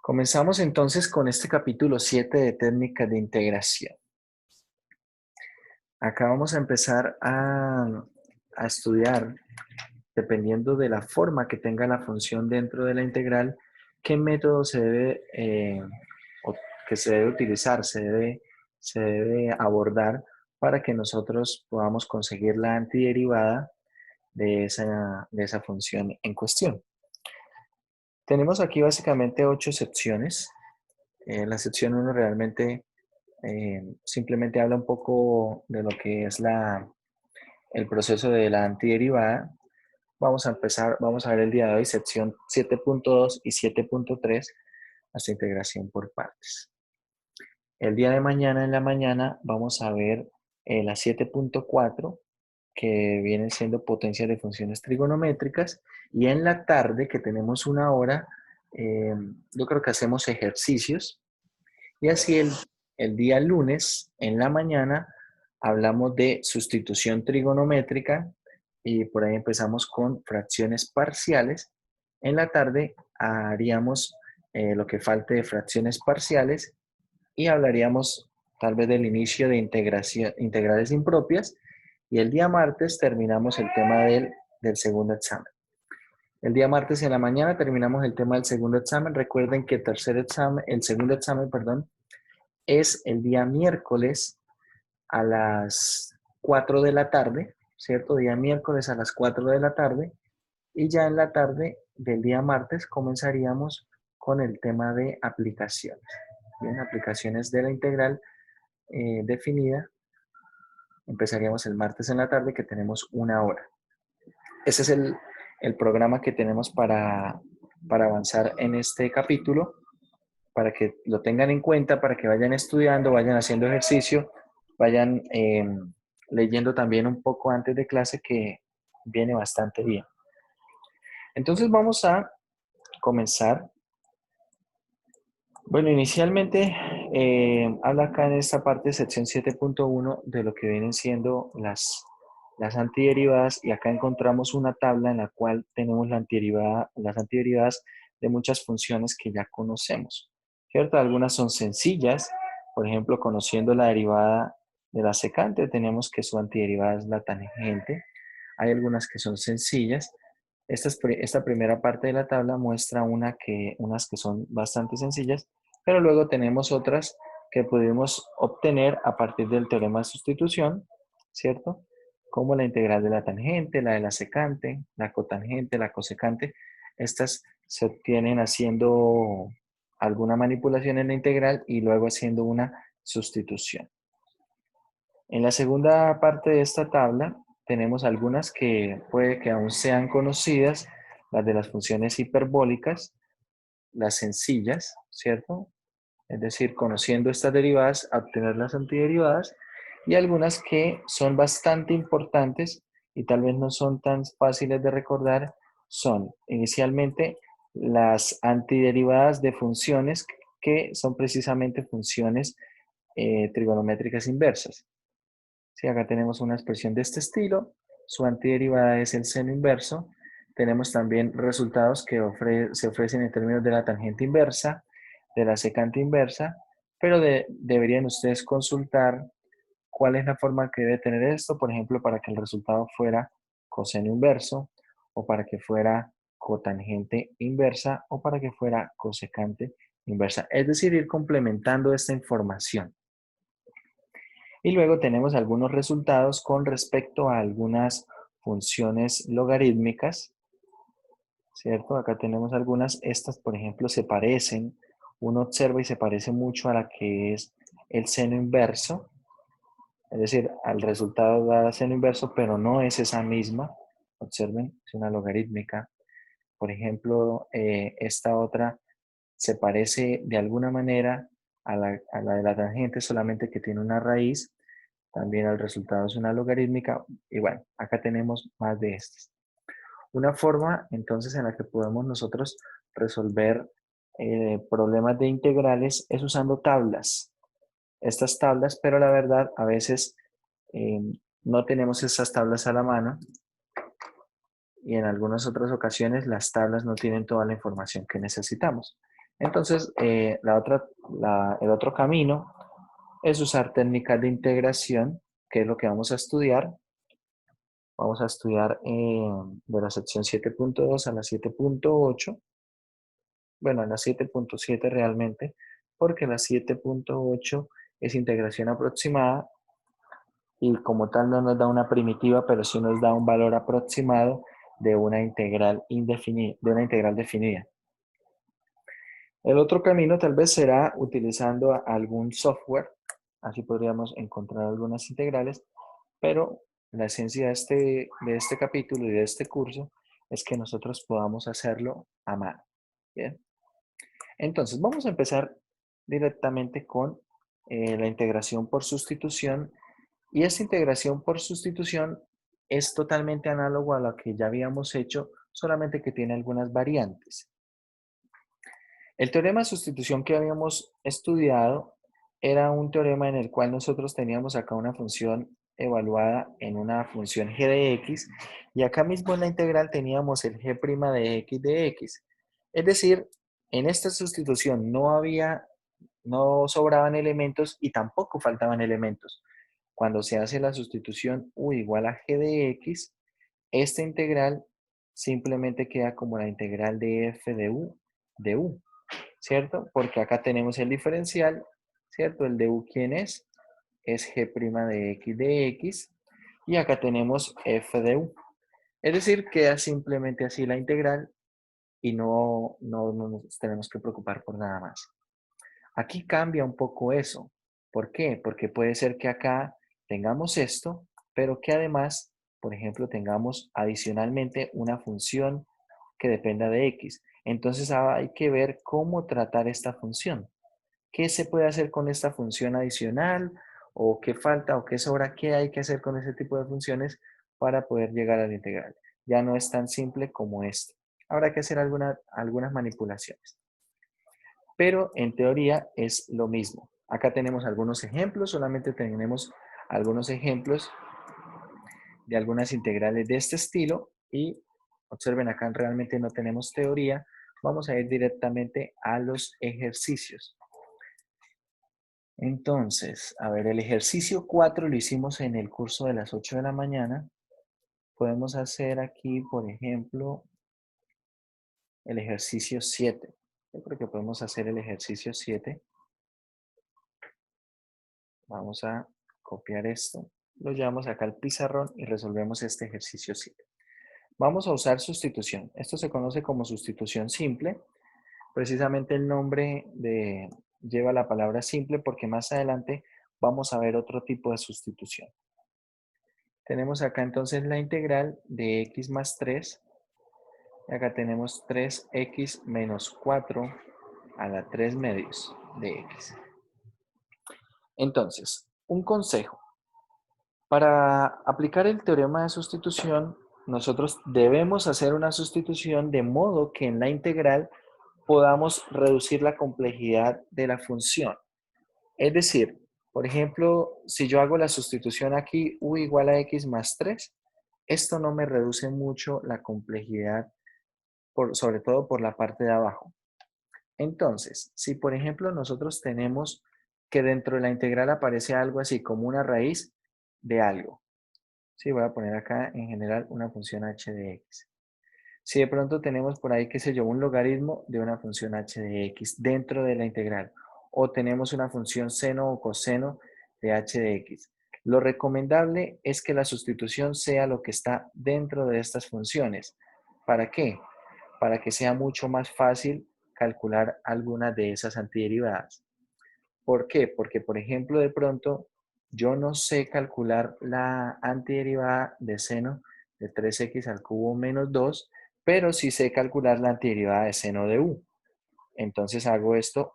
Comenzamos entonces con este capítulo 7 de técnicas de integración. Acá vamos a empezar a estudiar, dependiendo de la forma que tenga la función dentro de la integral, qué método se debe, o que se debe utilizar, se debe abordar para que nosotros podamos conseguir la antiderivada de esa función en cuestión. Tenemos aquí básicamente 8 secciones. La sección 1 realmente simplemente habla un poco de lo que es el proceso de la antiderivada. Vamos a ver el día de hoy sección 7.2 y 7.3, hasta integración por partes. El día de mañana en la mañana vamos a ver la 7.4, que vienen siendo potencias de funciones trigonométricas, y en la tarde, que tenemos una hora, yo creo que hacemos ejercicios. Y así el día lunes, en la mañana, hablamos de sustitución trigonométrica y por ahí empezamos con fracciones parciales. En la tarde haríamos lo que falte de fracciones parciales y hablaríamos tal vez del inicio de integrales impropias. Y el día martes terminamos el tema del segundo examen. El día martes en la mañana terminamos el tema del segundo examen. Recuerden que el segundo examen, perdón, es el día miércoles a las 4 de la tarde, ¿cierto? Día miércoles a las 4 de la tarde, y ya en la tarde del día martes comenzaríamos con el tema de aplicaciones. Bien, aplicaciones de la integral definida. Empezaríamos el martes en la tarde, que tenemos una hora. Ese es el programa que tenemos para avanzar en este capítulo, para que lo tengan en cuenta, para que vayan estudiando, vayan haciendo ejercicio, vayan leyendo también un poco antes de clase, que viene bastante bien. Entonces vamos a comenzar. Bueno, inicialmente habla acá en esta parte, sección 7.1, de lo que vienen siendo las antiderivadas, y acá encontramos una tabla en la cual tenemos las antiderivadas de muchas funciones que ya conocemos, ¿cierto? Algunas son sencillas, por ejemplo, conociendo la derivada de la secante, tenemos que su antiderivada es la tangente. Hay algunas que son sencillas. Esta primera parte de la tabla muestra unas que son bastante sencillas, pero luego tenemos otras que pudimos obtener a partir del teorema de sustitución, ¿cierto? Como la integral de la tangente, la de la secante, la cotangente, la cosecante. Estas se obtienen haciendo alguna manipulación en la integral y luego haciendo una sustitución. En la segunda parte de esta tabla tenemos algunas que puede que aún sean conocidas, las de las funciones hiperbólicas, las sencillas, ¿cierto? Es decir, conociendo estas derivadas, obtener las antiderivadas, y algunas que son bastante importantes y tal vez no son tan fáciles de recordar, son inicialmente las antiderivadas de funciones que son precisamente funciones trigonométricas inversas. Sí, acá tenemos una expresión de este estilo, su antiderivada es el seno inverso. Tenemos también resultados que se ofrecen en términos de la tangente inversa, de la secante inversa, pero deberían ustedes consultar cuál es la forma que debe tener esto, por ejemplo, para que el resultado fuera coseno inverso, o para que fuera cotangente inversa, o para que fuera cosecante inversa. Es decir, ir complementando esta información. Y luego tenemos algunos resultados con respecto a algunas funciones logarítmicas, ¿cierto? Acá tenemos algunas. Estas, por ejemplo, se parecen. Uno observa y se parece mucho a la que es el seno inverso. Es decir, al resultado da seno inverso, pero no es esa misma. Observen, es una logarítmica. Por ejemplo, esta otra se parece de alguna manera a la de la tangente, solamente que tiene una raíz. También el resultado es una logarítmica. Y bueno, acá tenemos más de estas. Una forma entonces en la que podemos nosotros resolver problemas de integrales es usando tablas. Estas tablas, pero la verdad a veces eh, no tenemos esas tablas a la mano, y en algunas otras ocasiones las tablas no tienen toda la información que necesitamos. Entonces, el otro camino es usar técnicas de integración, que es lo que vamos a estudiar. Vamos a estudiar de la sección 7.2 a la 7.8. Bueno, a la 7.7 realmente, porque la 7.8 es integración aproximada y como tal no nos da una primitiva, pero sí nos da un valor aproximado de una integral indefinida, de una integral definida. El otro camino tal vez será utilizando algún software, así podríamos encontrar algunas integrales, pero la esencia de este capítulo y de este curso es que nosotros podamos hacerlo a mano. Bien, entonces vamos a empezar directamente con la integración por sustitución, y esta integración por sustitución es totalmente análogo a lo que ya habíamos hecho, solamente que tiene algunas variantes. El teorema de sustitución que habíamos estudiado era un teorema en el cual nosotros teníamos acá una función evaluada en una función g de x, y acá mismo en la integral teníamos el g' de x. Es decir, en esta sustitución no sobraban elementos y tampoco faltaban elementos. Cuando se hace la sustitución u igual a g de x, esta integral simplemente queda como la integral de f de u. ¿Cierto? Porque acá tenemos el diferencial, ¿cierto? El de u, ¿quién es? Es g' de x, y acá tenemos f de u. Es decir, queda simplemente así la integral y no nos tenemos que preocupar por nada más. Aquí cambia un poco eso. ¿Por qué? Porque puede ser que acá tengamos esto, pero que además, por ejemplo, tengamos adicionalmente una función que dependa de x. Entonces hay que ver cómo tratar esta función. ¿Qué se puede hacer con esta función adicional? ¿O qué falta o qué sobra? ¿Qué hay que hacer con ese tipo de funciones para poder llegar a la integral? Ya no es tan simple como esto. Habrá que hacer algunas manipulaciones. Pero en teoría es lo mismo. Acá tenemos algunos ejemplos, solamente tenemos algunos ejemplos de algunas integrales de este estilo, y observen acá realmente no tenemos teoría. Vamos a ir directamente a los ejercicios. Entonces, a ver, el ejercicio 4 lo hicimos en el curso de las 8 de la mañana. Podemos hacer aquí, por ejemplo, el ejercicio 7. Yo creo que podemos hacer el ejercicio 7. Vamos a copiar esto. Lo llevamos acá al pizarrón y resolvemos este ejercicio 7. Vamos a usar sustitución. Esto se conoce como sustitución simple. Precisamente el nombre lleva la palabra simple porque más adelante vamos a ver otro tipo de sustitución. Tenemos acá entonces la integral de x más 3. Y acá tenemos 3x menos 4 a la 3 medios de x. Entonces, un consejo. Para aplicar el teorema de sustitución, nosotros debemos hacer una sustitución de modo que en la integral podamos reducir la complejidad de la función. Es decir, por ejemplo, si yo hago la sustitución aquí, u igual a x más 3, esto no me reduce mucho la complejidad, sobre todo por la parte de abajo. Entonces, si por ejemplo nosotros tenemos que dentro de la integral aparece algo así como una raíz de algo. Sí, voy a poner acá en general una función h de x. Si de pronto tenemos por ahí, qué sé yo, un logaritmo de una función h de x dentro de la integral, o tenemos una función seno o coseno de h de x, lo recomendable es que la sustitución sea lo que está dentro de estas funciones. ¿Para qué? Para que sea mucho más fácil calcular algunas de esas antiderivadas. ¿Por qué? Porque, por ejemplo, de pronto yo no sé calcular la antiderivada de seno de 3x al cubo menos 2, pero sí sé calcular la antiderivada de seno de u. Entonces hago esto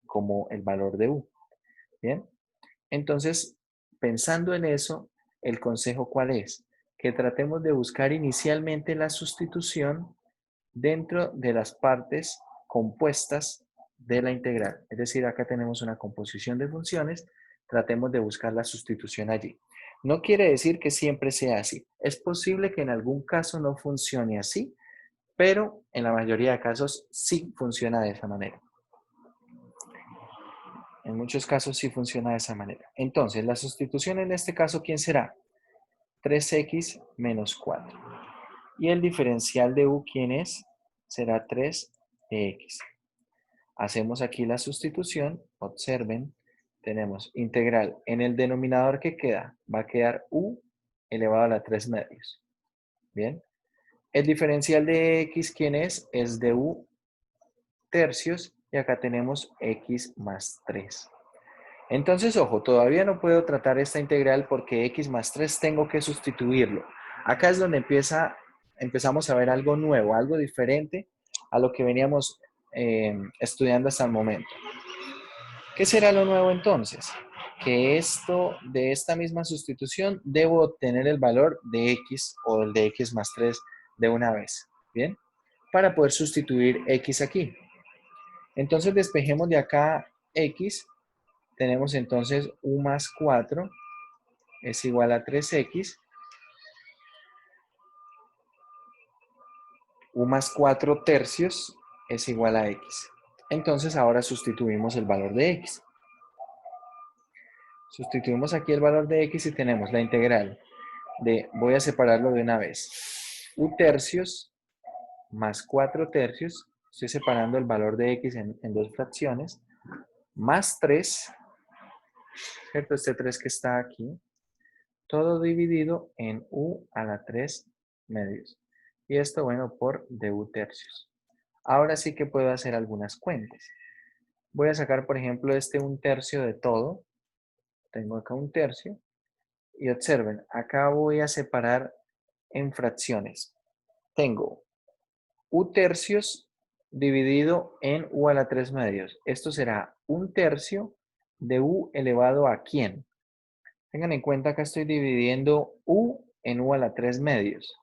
como el valor de u. ¿Bien? Entonces, pensando en eso, ¿el consejo cuál es? Que tratemos de buscar inicialmente la sustitución dentro de las partes compuestas de la integral. Es decir, acá tenemos una composición de funciones, tratemos de buscar la sustitución allí. No quiere decir que siempre sea así. Es posible que en algún caso no funcione así, pero en la mayoría de casos sí funciona de esa manera. En muchos casos sí funciona de esa manera. Entonces, la sustitución en este caso, ¿quién será? 3x menos 4. Y el diferencial de u, ¿quién es? Será 3 de x. Hacemos aquí la sustitución. Observen, tenemos integral. En el denominador que queda, va a quedar u elevado a la 3 medios. Bien. El diferencial de x, ¿quién es? Es de u tercios. Y acá tenemos x más 3. Entonces, ojo, todavía no puedo tratar esta integral porque x más 3 tengo que sustituirlo. Acá es donde empezamos a ver algo nuevo, algo diferente a lo que veníamos estudiando hasta el momento. ¿Qué será lo nuevo entonces? Que de esta misma sustitución, debo obtener el valor de x o el de x más 3 de una vez. ¿Bien? Para poder sustituir x aquí. Entonces, despejemos de acá x. Tenemos entonces u más 4 es igual a 3x. U más 4 tercios es igual a x. Entonces ahora sustituimos el valor de x. Sustituimos aquí el valor de x y tenemos la integral de, voy a separarlo de una vez, u tercios más 4 tercios, estoy separando el valor de x en dos fracciones, más 3, ¿cierto? Este 3 que está aquí, todo dividido en u a la 3 medios. Y esto, bueno, por du tercios. Ahora sí que puedo hacer algunas cuentas. Voy a sacar, por ejemplo, este 1/3 de todo. Tengo acá 1/3. Y observen, acá voy a separar en fracciones. Tengo u tercios dividido en u a la 3 medios. Esto será 1/3 de u elevado a ¿quién? Tengan en cuenta, acá estoy dividiendo u en u a la 3 medios.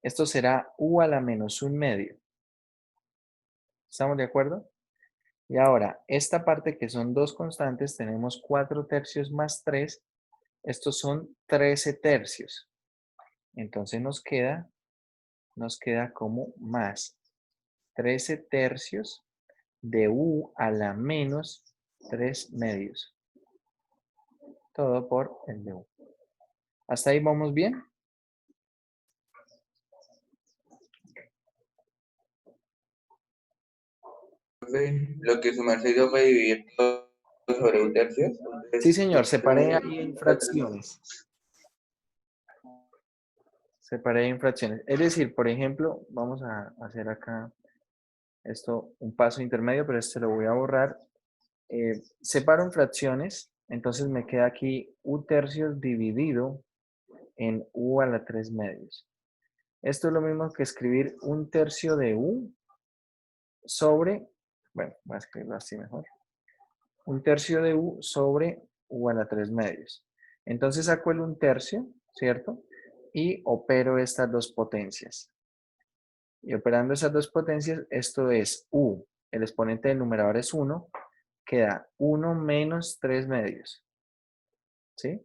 Esto será u a la menos 1 medio. ¿Estamos de acuerdo? Y ahora, esta parte que son dos constantes, tenemos 4 tercios más 3. Estos son 13 tercios. Entonces nos queda como más 13 tercios de u a la menos 3 medios. Todo por el de u. ¿Hasta ahí vamos bien? Lo que su merced hizo fue dividir todo sobre un tercio. Sí, Entonces, señor. Separé ahí en fracciones. Separé en fracciones. Es decir, por ejemplo, vamos a hacer acá esto, un paso intermedio, pero este lo voy a borrar. Separo en fracciones, entonces me queda aquí u tercios dividido en u a la 3 medios. Esto es lo mismo que escribir 1/3 de u sobre, bueno, voy a escribirlo así mejor, 1/3 de u sobre u a la 3 medios. Entonces saco el 1/3, ¿cierto? Y opero estas dos potencias. Y operando esas dos potencias, esto es u, el exponente del numerador es 1, queda 1 menos 3 medios. ¿Sí?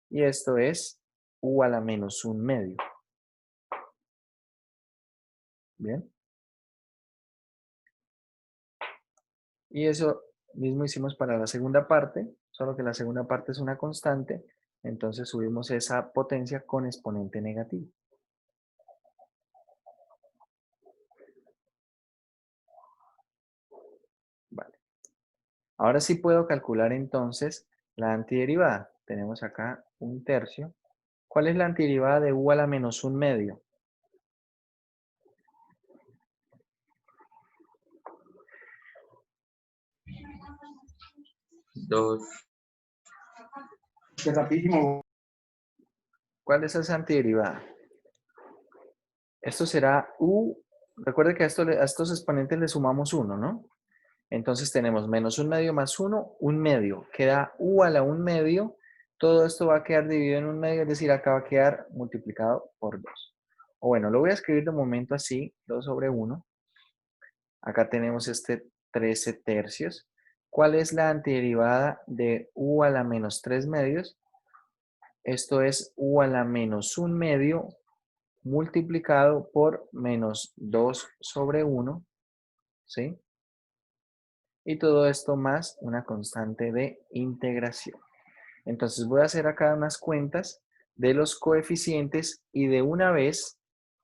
Y esto es u a la menos 1 medio. ¿Bien? Y eso mismo hicimos para la segunda parte, solo que la segunda parte es una constante, entonces subimos esa potencia con exponente negativo. Vale. Ahora sí puedo calcular entonces la antiderivada. Tenemos acá 1/3. ¿Cuál es la antiderivada de u a la menos 1 medio? dos. Qué rapidísimo. ¿Cuál es esa antiderivada? Esto será u, recuerde que a estos exponentes le sumamos 1, ¿no? Entonces tenemos menos 1 medio más 1, 1 medio. Queda u a la 1 medio. Todo esto va a quedar dividido en 1 medio, es decir, acá va a quedar multiplicado por 2. O bueno, lo voy a escribir de momento así, 2 sobre 1. Acá tenemos este 13 tercios. ¿Cuál es la antiderivada de u a la menos 3 medios? Esto es u a la menos 1 medio multiplicado por menos 2 sobre 1, ¿sí? y todo esto más una constante de integración. Entonces voy a hacer acá unas cuentas de los coeficientes y de una vez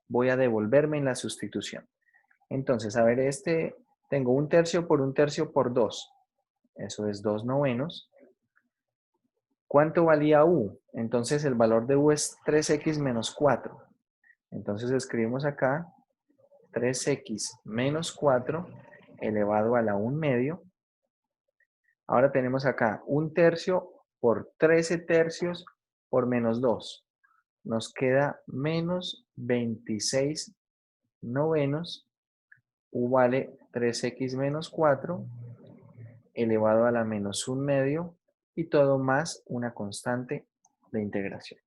voy a devolverme en la sustitución. Entonces, a ver, tengo 1/3 por 1/3 por 2. Eso es 2/9. ¿Cuánto valía u? Entonces el valor de u es 3x menos 4. Entonces escribimos acá 3x menos 4 elevado a la 1/2. Ahora tenemos acá 1/3 por 13/3 por menos 2. Nos queda menos 26/9. U vale 3x menos 4 elevado a la menos 1/2 y todo más una constante de integración.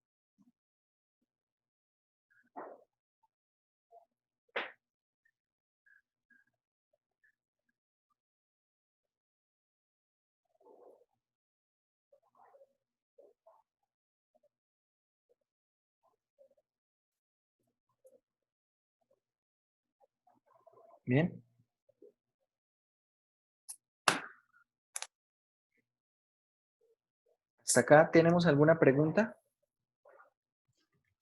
Bien. ¿Hasta acá tenemos alguna pregunta?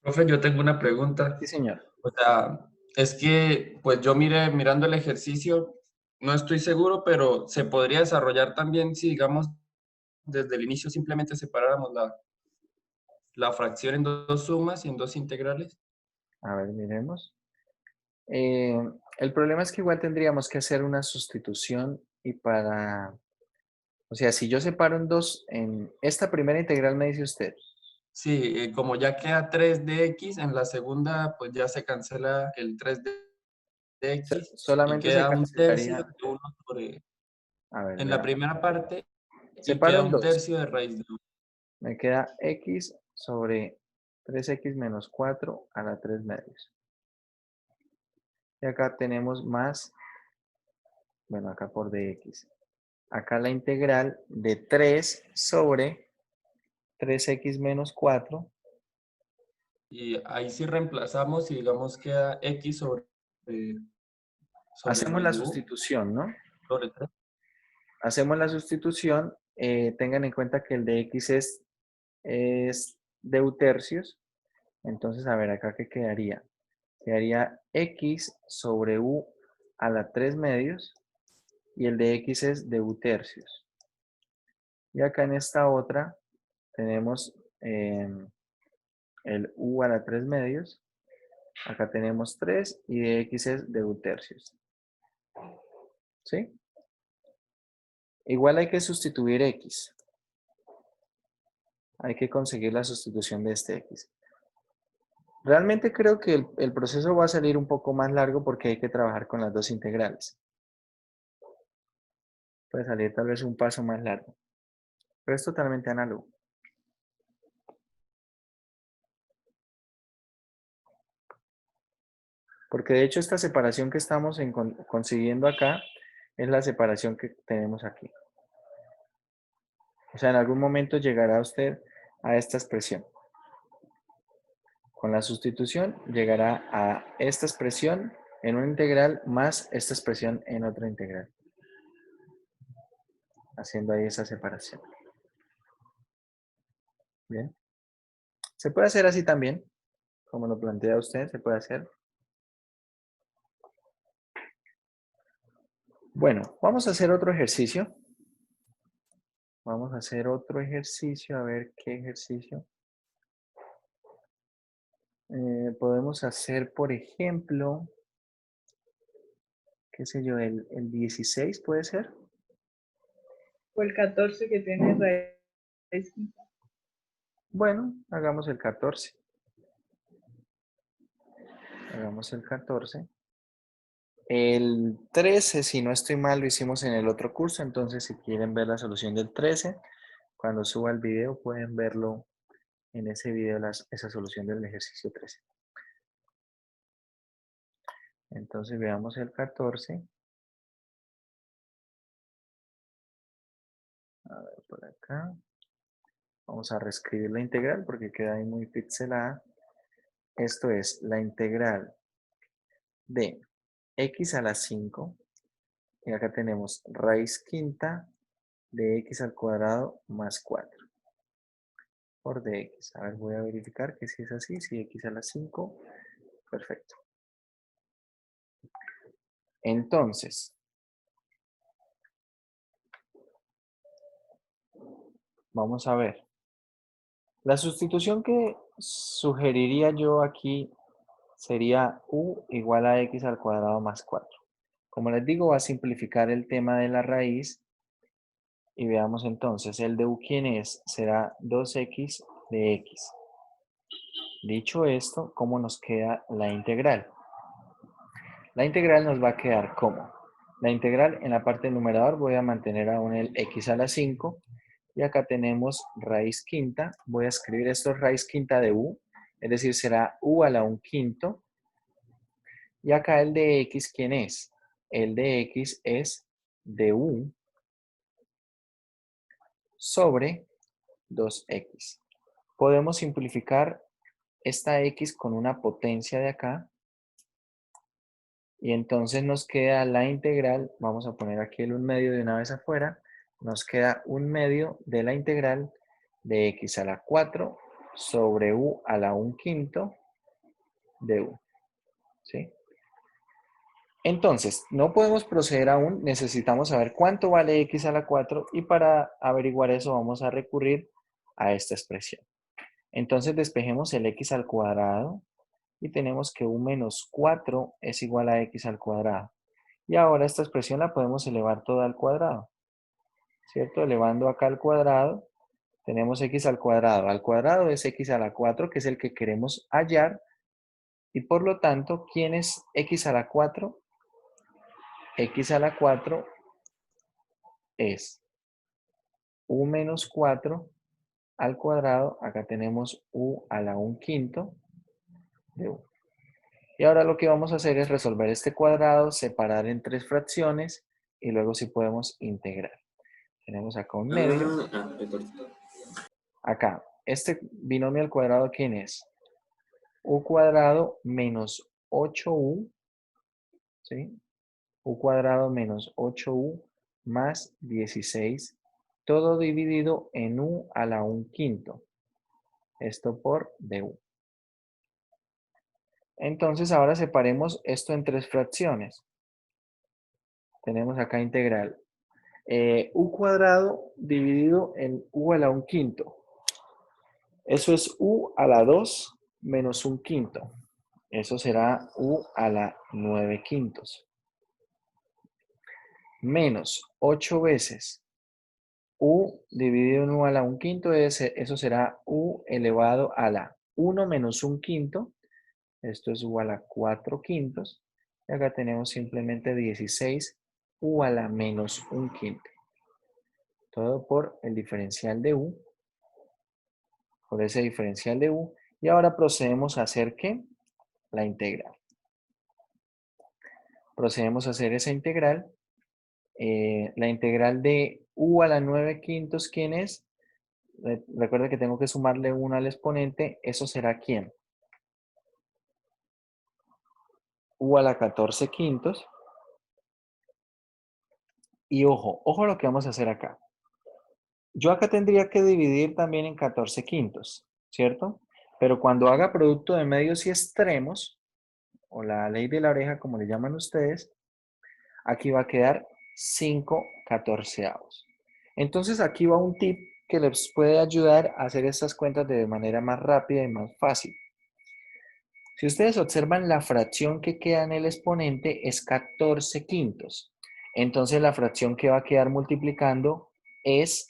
Profe, yo tengo una pregunta. Sí, señor. O sea, es que pues yo mirando el ejercicio, no estoy seguro, pero se podría desarrollar también si, digamos, desde el inicio simplemente separáramos la fracción en dos sumas y en dos integrales. A ver, miremos. Eh, el problema es que igual tendríamos que hacer una sustitución y o sea, si yo separo en dos, en esta primera integral me dice usted, Sí, como ya queda 3 de x, en la segunda pues ya se cancela el 3 de x y solamente se queda 1/3 cancelaría, de 1 sobre... a ver, En la veamos. primera parte y Separo queda en dos, 1/3 de raíz de 1. me queda x sobre 3x menos 4 a la 3/2. Y acá tenemos más, bueno, acá por dx. Acá la integral de 3 sobre 3x menos 4. Y ahí sí reemplazamos y digamos queda x sobre Hacemos raíz la de u sustitución, ¿no? sobre 3. Hacemos la sustitución. Tengan en cuenta que el de x es deutercios. Entonces, a ver, acá qué quedaría. Quedaría x sobre u a la 3/2 y el de x es deutercios. Y acá en esta otra tenemos el u a la 3/2. Acá tenemos 3 y de x es deutercios. ¿Sí? Igual hay que sustituir x. Hay que conseguir la sustitución de este x. Realmente creo que el proceso va a salir un poco más largo porque hay que trabajar con las dos integrales. Puede salir tal vez un paso más largo, pero es totalmente análogo. Porque de hecho esta separación que estamos consiguiendo acá es la separación que tenemos aquí. O sea, en algún momento llegará usted a esta expresión. Con la sustitución llegará a esta expresión en una integral más esta expresión en otra integral. Haciendo ahí esa separación. Bien. Se puede hacer así también, como lo plantea usted, se puede hacer. Bueno, vamos a hacer otro ejercicio. Vamos a hacer otro ejercicio, a ver qué ejercicio. Podemos hacer, por ejemplo, qué sé yo, el 16 puede ser. O el 14 que tiene raíz quinta. Bueno, hagamos el 14. Hagamos el 14. El 13, si no estoy mal, lo hicimos en el otro curso, entonces si quieren ver la solución del 13, cuando suba el video pueden verlo en ese video, esa solución del ejercicio 13. Entonces veamos el 14. A ver, por acá. Vamos a reescribir la integral porque queda ahí muy pixelada. Esto es la integral de x a la 5 Y acá tenemos raíz quinta de x al cuadrado más 4 por dx. A ver, voy a verificar que si es así, si x a la 5, perfecto. Entonces, vamos a ver. La sustitución que sugeriría yo aquí sería u igual a x al cuadrado más 4. Como les digo, va a simplificar el tema de la raíz. Y veamos entonces, el de u, ¿quién es? Será 2x de x. Dicho esto, ¿cómo nos queda la integral? La integral nos va a quedar como. La integral en la parte del numerador voy a mantener aún el x a la 5. Y acá tenemos raíz quinta. Voy a escribir esto raíz quinta de u. Es decir, será u a la 1/5. Y acá el de x, ¿quién es? El de x es du sobre 2x. Podemos simplificar esta x con una potencia de acá. Y entonces nos queda la integral, vamos a poner aquí el 1/2 de una vez afuera, nos queda 1/2 de la integral de x a la 4 sobre u a la 1/5 de u. ¿Sí? Entonces, no podemos proceder aún, necesitamos saber cuánto vale x a la 4 y para averiguar eso vamos a recurrir a esta expresión. Entonces despejemos el x al cuadrado y tenemos que u menos 4 es igual a x al cuadrado. Y ahora esta expresión la podemos elevar toda al cuadrado, ¿cierto? Elevando acá al cuadrado, tenemos x al cuadrado. Al cuadrado es x a la 4, que es el que queremos hallar. Y por lo tanto, ¿quién es x a la 4? X a la 4 es u menos 4 al cuadrado. Acá tenemos u a la 1/5 de u. Y ahora lo que vamos a hacer es resolver este cuadrado, separar en 3 fracciones y luego sí podemos integrar. Tenemos acá un medio. Acá, este binomio al cuadrado, ¿quién es? U cuadrado menos 8u, ¿sí? U cuadrado menos 8u más 16, todo dividido en u a la 1/5. Esto por du. Entonces ahora separemos esto en 3 fracciones. Tenemos acá integral. U cuadrado dividido en u a la 1/5. Eso es u a la 2 menos 1/5. Eso será u a la 9/5. Menos 8 veces u dividido en u a la 1/5. Eso será u elevado a la 1 menos 1/5. Esto es u a la 4/5. Y acá tenemos simplemente 16 u a la menos 1/5. Todo por el diferencial de u. Por ese diferencial de u. Y ahora procedemos a hacer, ¿qué? La integral. Procedemos a hacer esa integral. La integral de u a la 9/5, ¿quién es? Recuerda que tengo que sumarle 1 al exponente. ¿Eso será quién? U a la 14/5. Y ojo lo que vamos a hacer acá. Yo acá tendría que dividir también en 14/5, ¿cierto? Pero cuando haga producto de medios y extremos, o la ley de la oreja, como le llaman ustedes, aquí va a quedar 5/14. Entonces aquí va un tip que les puede ayudar a hacer estas cuentas de manera más rápida y más fácil. Si ustedes observan, la fracción que queda en el exponente es 14/5. Entonces la fracción que va a quedar multiplicando es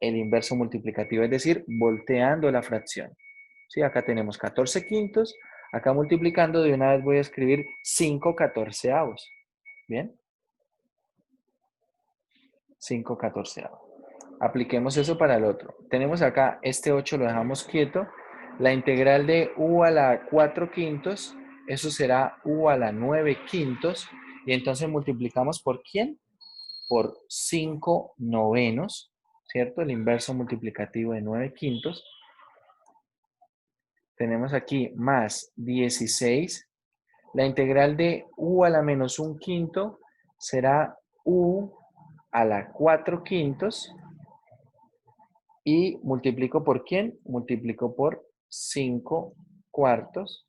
el inverso multiplicativo, es decir, volteando la fracción. ¿Sí? Acá tenemos 14/5, acá multiplicando de una vez voy a escribir 5/14. ¿Bien? 5/14. Apliquemos eso para el otro. Tenemos acá este 8, lo dejamos quieto. La integral de u a la 4/5, eso será u a la 9/5. Y entonces multiplicamos por ¿quién? Por 5/9, ¿cierto? El inverso multiplicativo de 9/5. Tenemos aquí más 16. La integral de u a la menos 1/5 será u a la 4 quintos y multiplico por ¿quién? Multiplico por 5 cuartos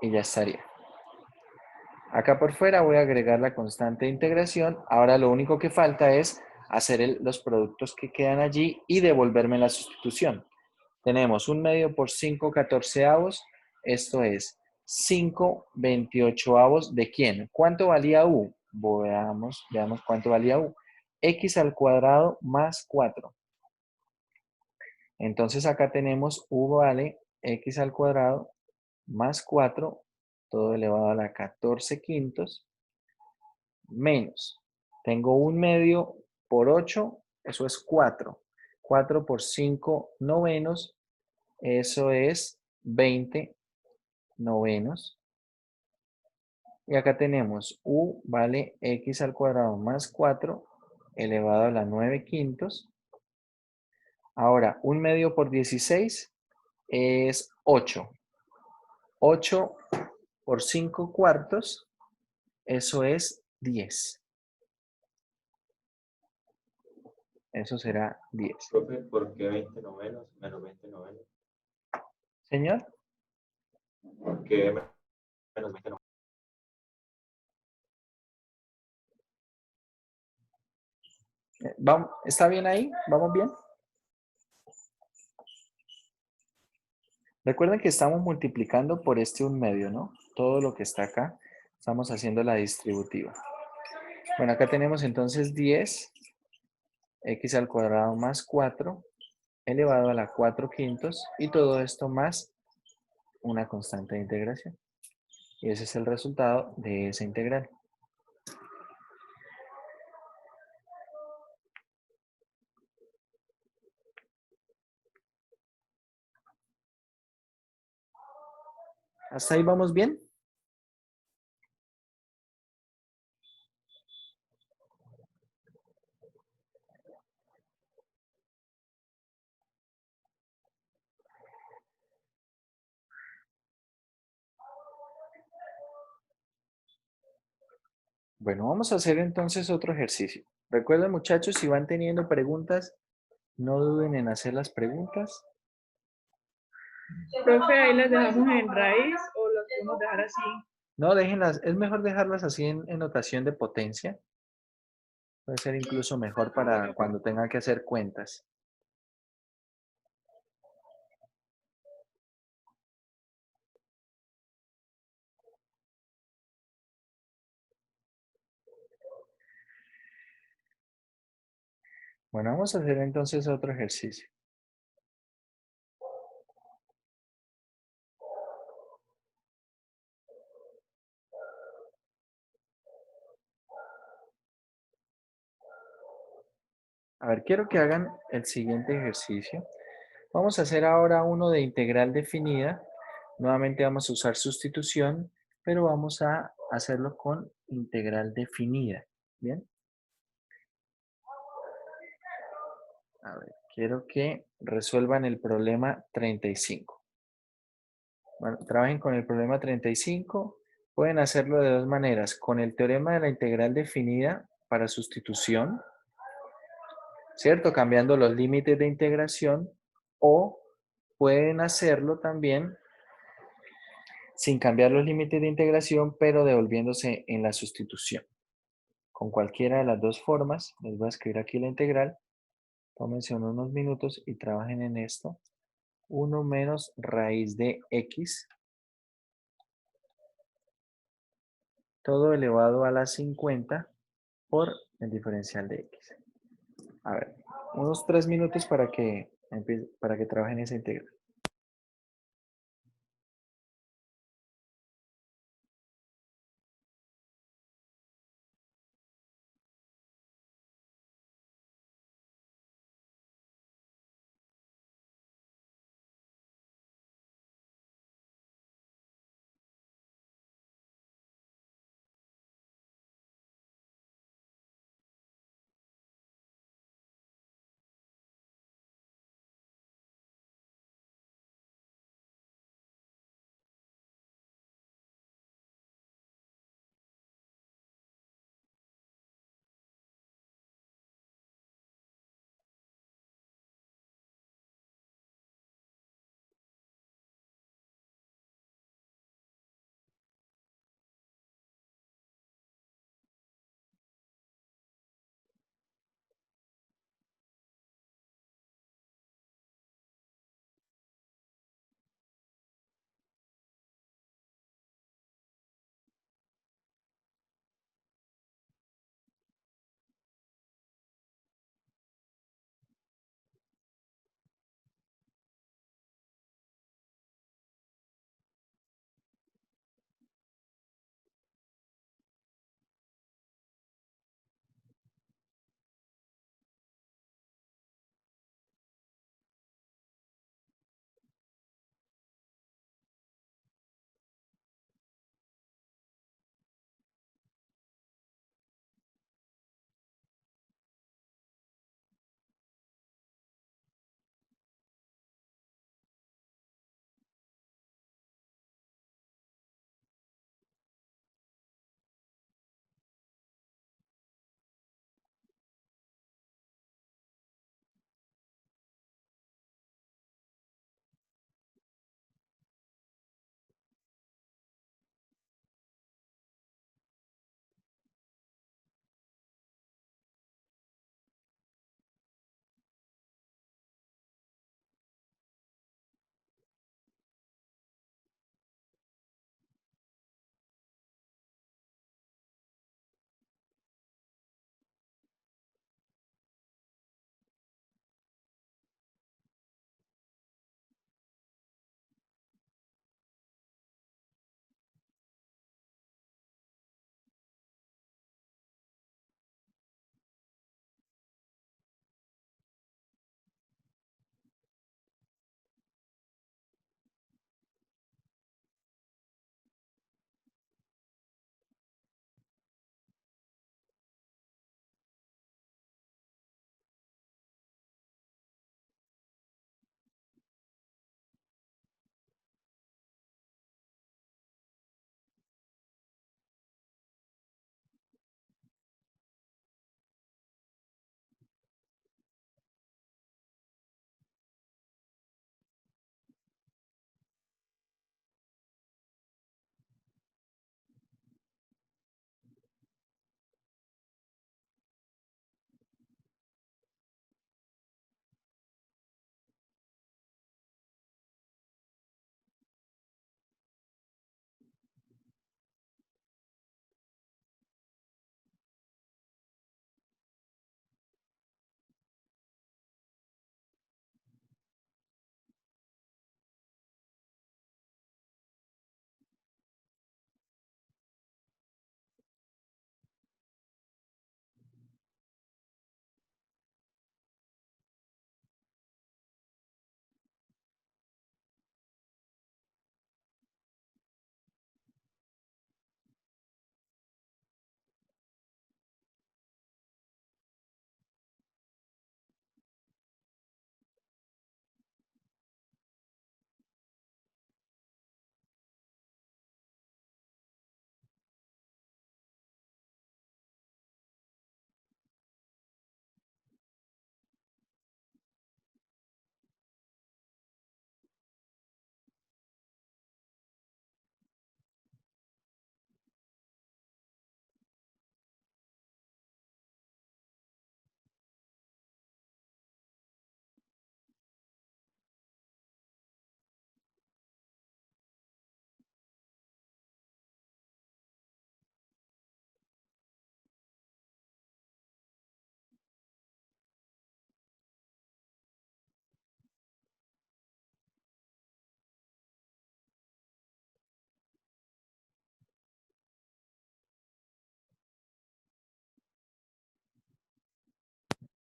y ya estaría. Acá por fuera voy a agregar la constante de integración. Ahora lo único que falta es hacer los productos que quedan allí y devolverme la sustitución. Tenemos 1/2 por 5 catorceavos. Esto es 5 veintiochoavos. ¿De quién? ¿Cuánto valía u? Veamos cuánto valía u. X al cuadrado más 4. Entonces acá tenemos u vale x al cuadrado más 4, todo elevado a la 14 quintos, menos. Tengo 1/2 por 8, eso es 4. 4 por 5 novenos, eso es 20 novenos. Y acá tenemos u vale x al cuadrado más 4 elevado a la 9 quintos. Ahora, 1/2 por 16 es 8. 8 por 5 cuartos, eso es 10. Eso será 10. Profe, ¿por qué 20 novenos menos 20 novenos? Señor, ¿Por qué menos 20 novenos? ¿está bien ahí? ¿Vamos bien? Recuerden que estamos multiplicando por este 1/2, ¿no? Todo lo que está acá, estamos haciendo la distributiva. Bueno, acá tenemos entonces 10, x al cuadrado más 4, elevado a la 4 quintos, y todo esto más una constante de integración. Y ese es el resultado de esa integral. ¿Hasta ahí vamos bien? Bueno, vamos a hacer entonces otro ejercicio. Recuerden, muchachos, si van teniendo preguntas, no duden en hacer las preguntas. Profe, ahí las dejamos en raíz o las podemos dejar así. No, déjenlas, es mejor dejarlas así en notación de potencia. Puede ser incluso mejor para cuando tengan que hacer cuentas. Bueno, vamos a hacer entonces otro ejercicio. A ver, quiero que hagan el siguiente ejercicio. Vamos a hacer ahora uno de integral definida. Nuevamente vamos a usar sustitución, pero vamos a hacerlo con integral definida. ¿Bien? A ver, quiero que resuelvan el problema 35. Bueno, trabajen con el problema 35. Pueden hacerlo de dos maneras. Con el teorema de la integral definida para sustitución, ¿cierto? Cambiando los límites de integración, o pueden hacerlo también sin cambiar los límites de integración, pero devolviéndose en la sustitución. Con cualquiera de las dos formas, les voy a escribir aquí la integral. Tómense unos minutos y trabajen en esto. 1 menos raíz de x, todo elevado a la 50 por el diferencial de x. A ver, unos 3 minutos para que trabajen esa integral.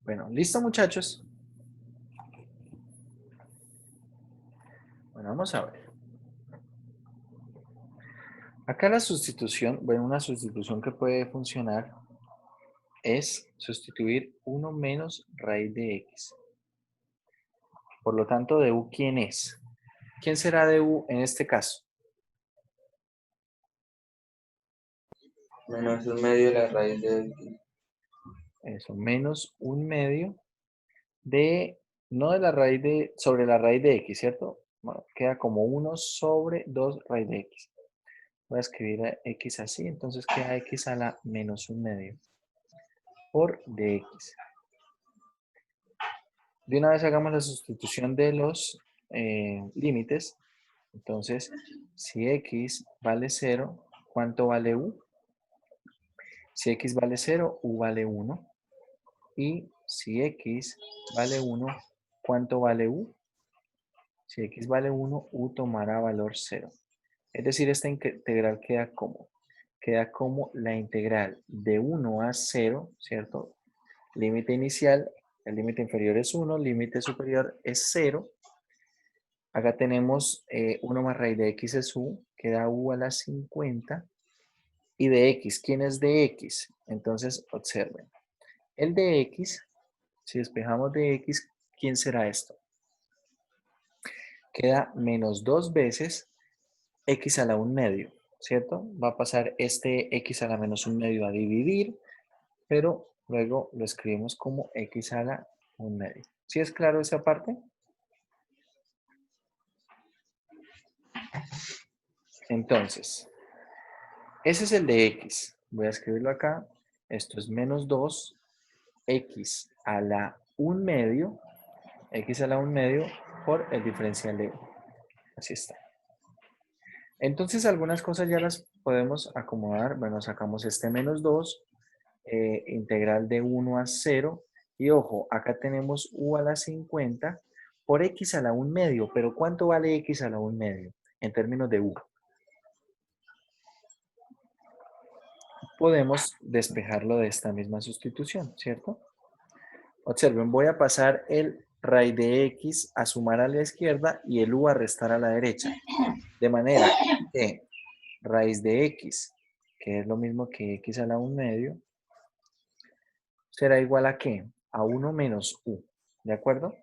Bueno, ¿listo, muchachos? Bueno, vamos a ver. Acá la sustitución, bueno, una sustitución que puede funcionar es sustituir 1 menos raíz de x. Por lo tanto, de u, ¿quién es? ¿Quién será de u en este caso? Menos un medio de la raíz de x. Eso, menos 1/2 de, no de la raíz de, sobre la raíz de x, ¿cierto? Bueno, queda como 1 sobre 2 raíz de x. Voy a escribir a x así, entonces queda x a la menos 1/2 por dx. De una vez hagamos la sustitución de los límites. Entonces, si x vale 0, ¿cuánto vale u? Si x vale 0, u vale 1. Y si x vale 1, ¿cuánto vale u? Si x vale 1, u tomará valor 0. Es decir, esta integral queda como la integral de 1 a 0, ¿cierto? Límite inicial, el límite inferior es 1, límite superior es 0. Acá tenemos 1 más raíz de x es u, queda u a la 50. Y de x, ¿quién es de x? Entonces, observen. El de x, si despejamos de x, ¿quién será esto? Queda menos 2 veces x a la 1/2, ¿cierto? Va a pasar este x a la menos 1/2 a dividir, pero luego lo escribimos como x a la 1/2. ¿Sí es claro esa parte? Entonces, ese es el de x. Voy a escribirlo acá. Esto es menos 2, x a la 1/2, x a la 1/2 por el diferencial de u. Así está. Entonces, algunas cosas ya las podemos acomodar. Bueno, sacamos este menos 2, integral de 1 a 0. Y ojo, acá tenemos u a la 50 por x a la 1/2. Pero ¿cuánto vale x a la 1/2 en términos de u? Podemos despejarlo de esta misma sustitución, ¿cierto? Observen, voy a pasar el raíz de x a sumar a la izquierda y el u a restar a la derecha. De manera que raíz de x, que es lo mismo que x a la 1/2, será igual a ¿qué? A 1 menos u, ¿de acuerdo?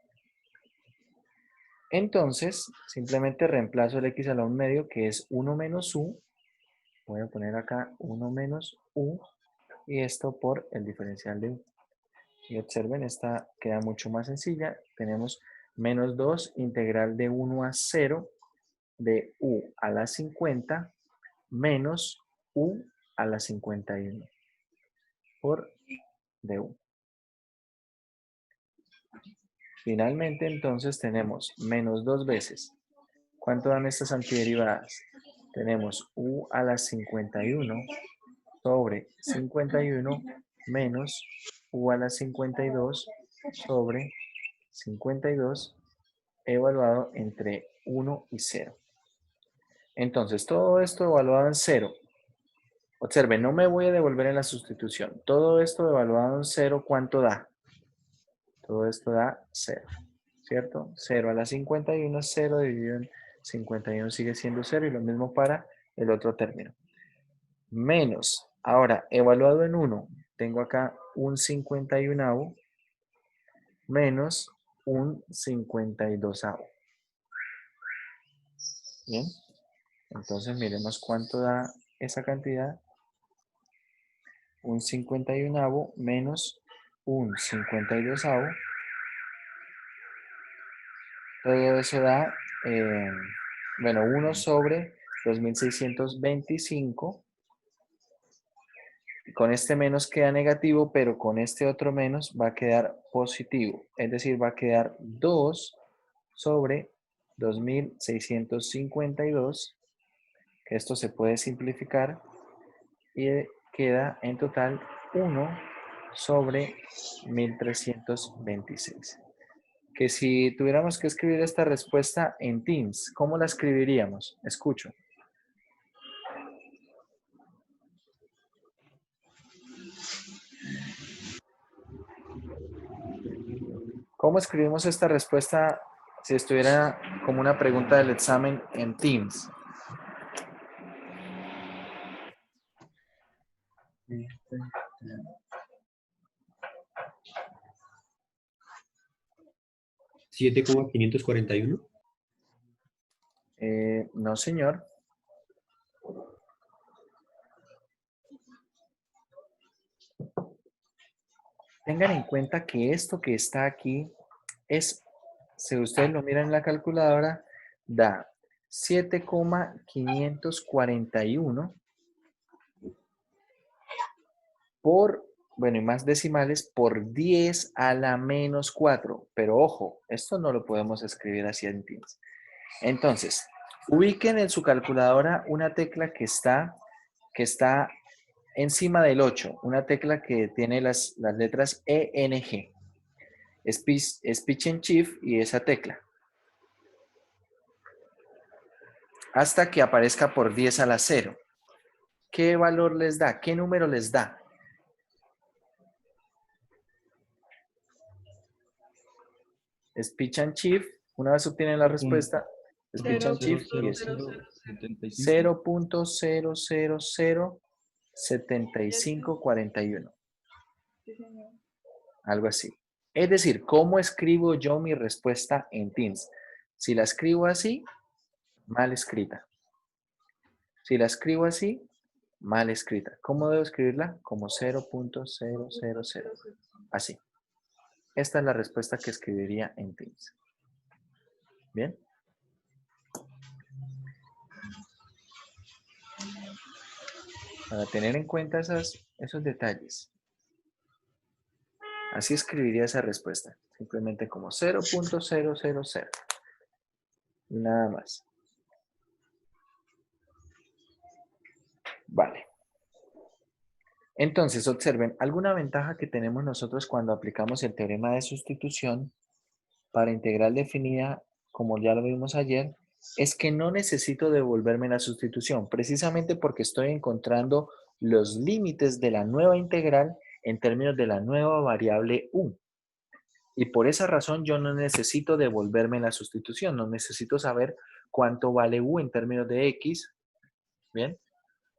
Entonces, simplemente reemplazo el x a la 1/2, que es 1 menos u. Voy a poner acá 1 menos u y esto por el diferencial de u. Y observen, esta queda mucho más sencilla. Tenemos menos 2 integral de 1 a 0 de u a la 50 menos u a la 51 por du. Finalmente, entonces, tenemos menos 2 veces. ¿Cuánto dan estas antiderivadas? Tenemos u a la 51 sobre 51 menos u a la 52 sobre 52 evaluado entre 1 y 0. Entonces, todo esto evaluado en 0. Observen, no me voy a devolver en la sustitución. Todo esto evaluado en 0, ¿cuánto da? Todo esto da 0, ¿cierto? 0 a la 51 es 0, dividido en 51 sigue siendo 0 y lo mismo para el otro término. Menos, ahora, evaluado en 1, tengo acá un 51avo menos un 52avo. Bien, entonces miremos cuánto da esa cantidad. Un 51avo menos un 52avo. Todo eso da, bueno, 1 sobre 2625. Con este menos queda negativo, pero con este otro menos va a quedar positivo. Es decir, va a quedar 2 sobre 2652, que esto se puede simplificar y queda en total 1 sobre 1326. Que si tuviéramos que escribir esta respuesta en Teams, ¿cómo la escribiríamos? Escucho. ¿Cómo escribimos esta respuesta si estuviera como una pregunta del examen en Teams? ¿7,541? No, señor. Tengan en cuenta que esto que está aquí es, si ustedes lo miran en la calculadora, da 7,541 por, bueno, y más decimales, por 10 a la menos 4. Pero ojo, esto no lo podemos escribir así en Teams. Entonces, ubiquen en su calculadora una tecla que está encima del 8, una tecla que tiene las letras ENG. Speech and Shift y esa tecla. Hasta que aparezca por 10 a la 0. ¿Qué valor les da? ¿Qué número les da? Speech and Shift, una vez obtienen la respuesta, Speech and Shift y es 0.0007541. Sí, señor. Algo así. Es decir, ¿cómo escribo yo mi respuesta en Teams? Si la escribo así, mal escrita. Si la escribo así, mal escrita. ¿Cómo debo escribirla? Como 0.000. Así. Esta es la respuesta que escribiría en Teams. ¿Bien? Para tener en cuenta esos detalles. Así escribiría esa respuesta. Simplemente como 0.000. Nada más. Vale. Entonces, observen, alguna ventaja que tenemos nosotros cuando aplicamos el teorema de sustitución para integral definida, como ya lo vimos ayer, es que no necesito devolverme la sustitución, precisamente porque estoy encontrando los límites de la nueva integral en términos de la nueva variable u. Y por esa razón yo no necesito devolverme la sustitución, no necesito saber cuánto vale u en términos de x. Bien.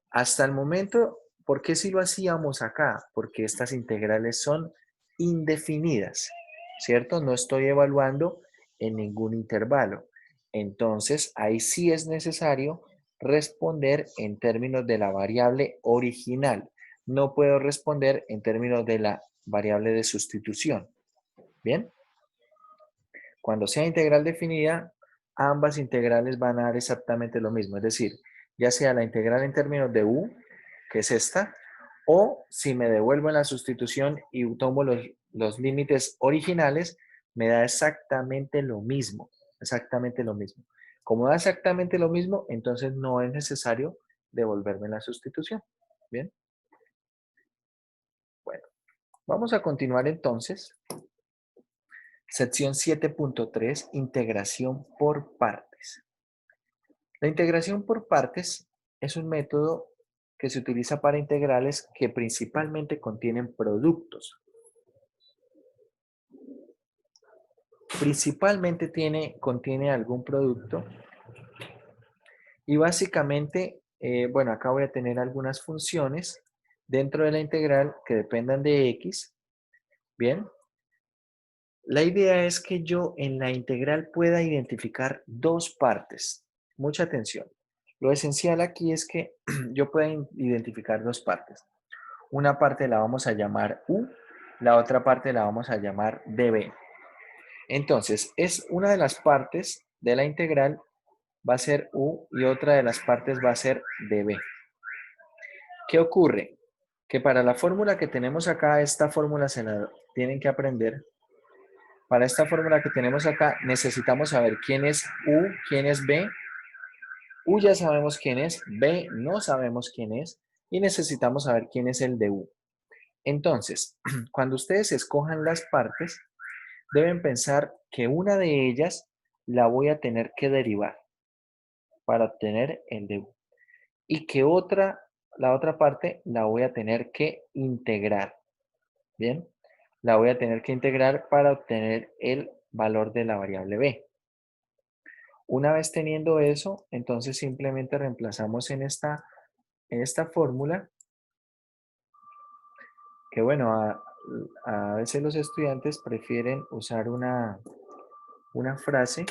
Hasta el momento, ¿por qué si lo hacíamos acá? Porque estas integrales son indefinidas, ¿cierto? No estoy evaluando en ningún intervalo. Entonces, ahí sí es necesario responder en términos de la variable original. No puedo responder en términos de la variable de sustitución. ¿Bien? Cuando sea integral definida, ambas integrales van a dar exactamente lo mismo. Es decir, ya sea la integral en términos de u, que es esta, o si me devuelvo en la sustitución y tomo los límites originales, me da exactamente lo mismo. Exactamente lo mismo. Como da exactamente lo mismo, entonces no es necesario devolverme en la sustitución. ¿Bien? Bueno, vamos a continuar entonces. Sección 7.3, integración por partes. La integración por partes es un método que se utiliza para integrales que principalmente contienen productos. Principalmente contiene algún producto y básicamente, bueno, acá voy a tener algunas funciones dentro de la integral que dependan de x. Bien. La idea es que yo en la integral pueda identificar dos partes. Mucha atención. Lo esencial aquí es que yo pueda identificar dos partes. Una parte la vamos a llamar u, la otra parte la vamos a llamar db. Entonces, es una de las partes de la integral va a ser u y otra de las partes va a ser db. ¿Qué ocurre? Que para la fórmula que tenemos acá, esta fórmula se la tienen que aprender. Para esta fórmula que tenemos acá, necesitamos saber quién es u, quién es b. U ya sabemos quién es, b no sabemos quién es, y necesitamos saber quién es el de u. Entonces, cuando ustedes escojan las partes, deben pensar que una de ellas la voy a tener que derivar para obtener el de u. Y que la otra parte la voy a tener que integrar. ¿Bien? la voy a tener que integrar para obtener el valor de la variable b. Una vez teniendo eso, entonces simplemente reemplazamos en esta fórmula, que bueno, a veces los estudiantes prefieren usar una frase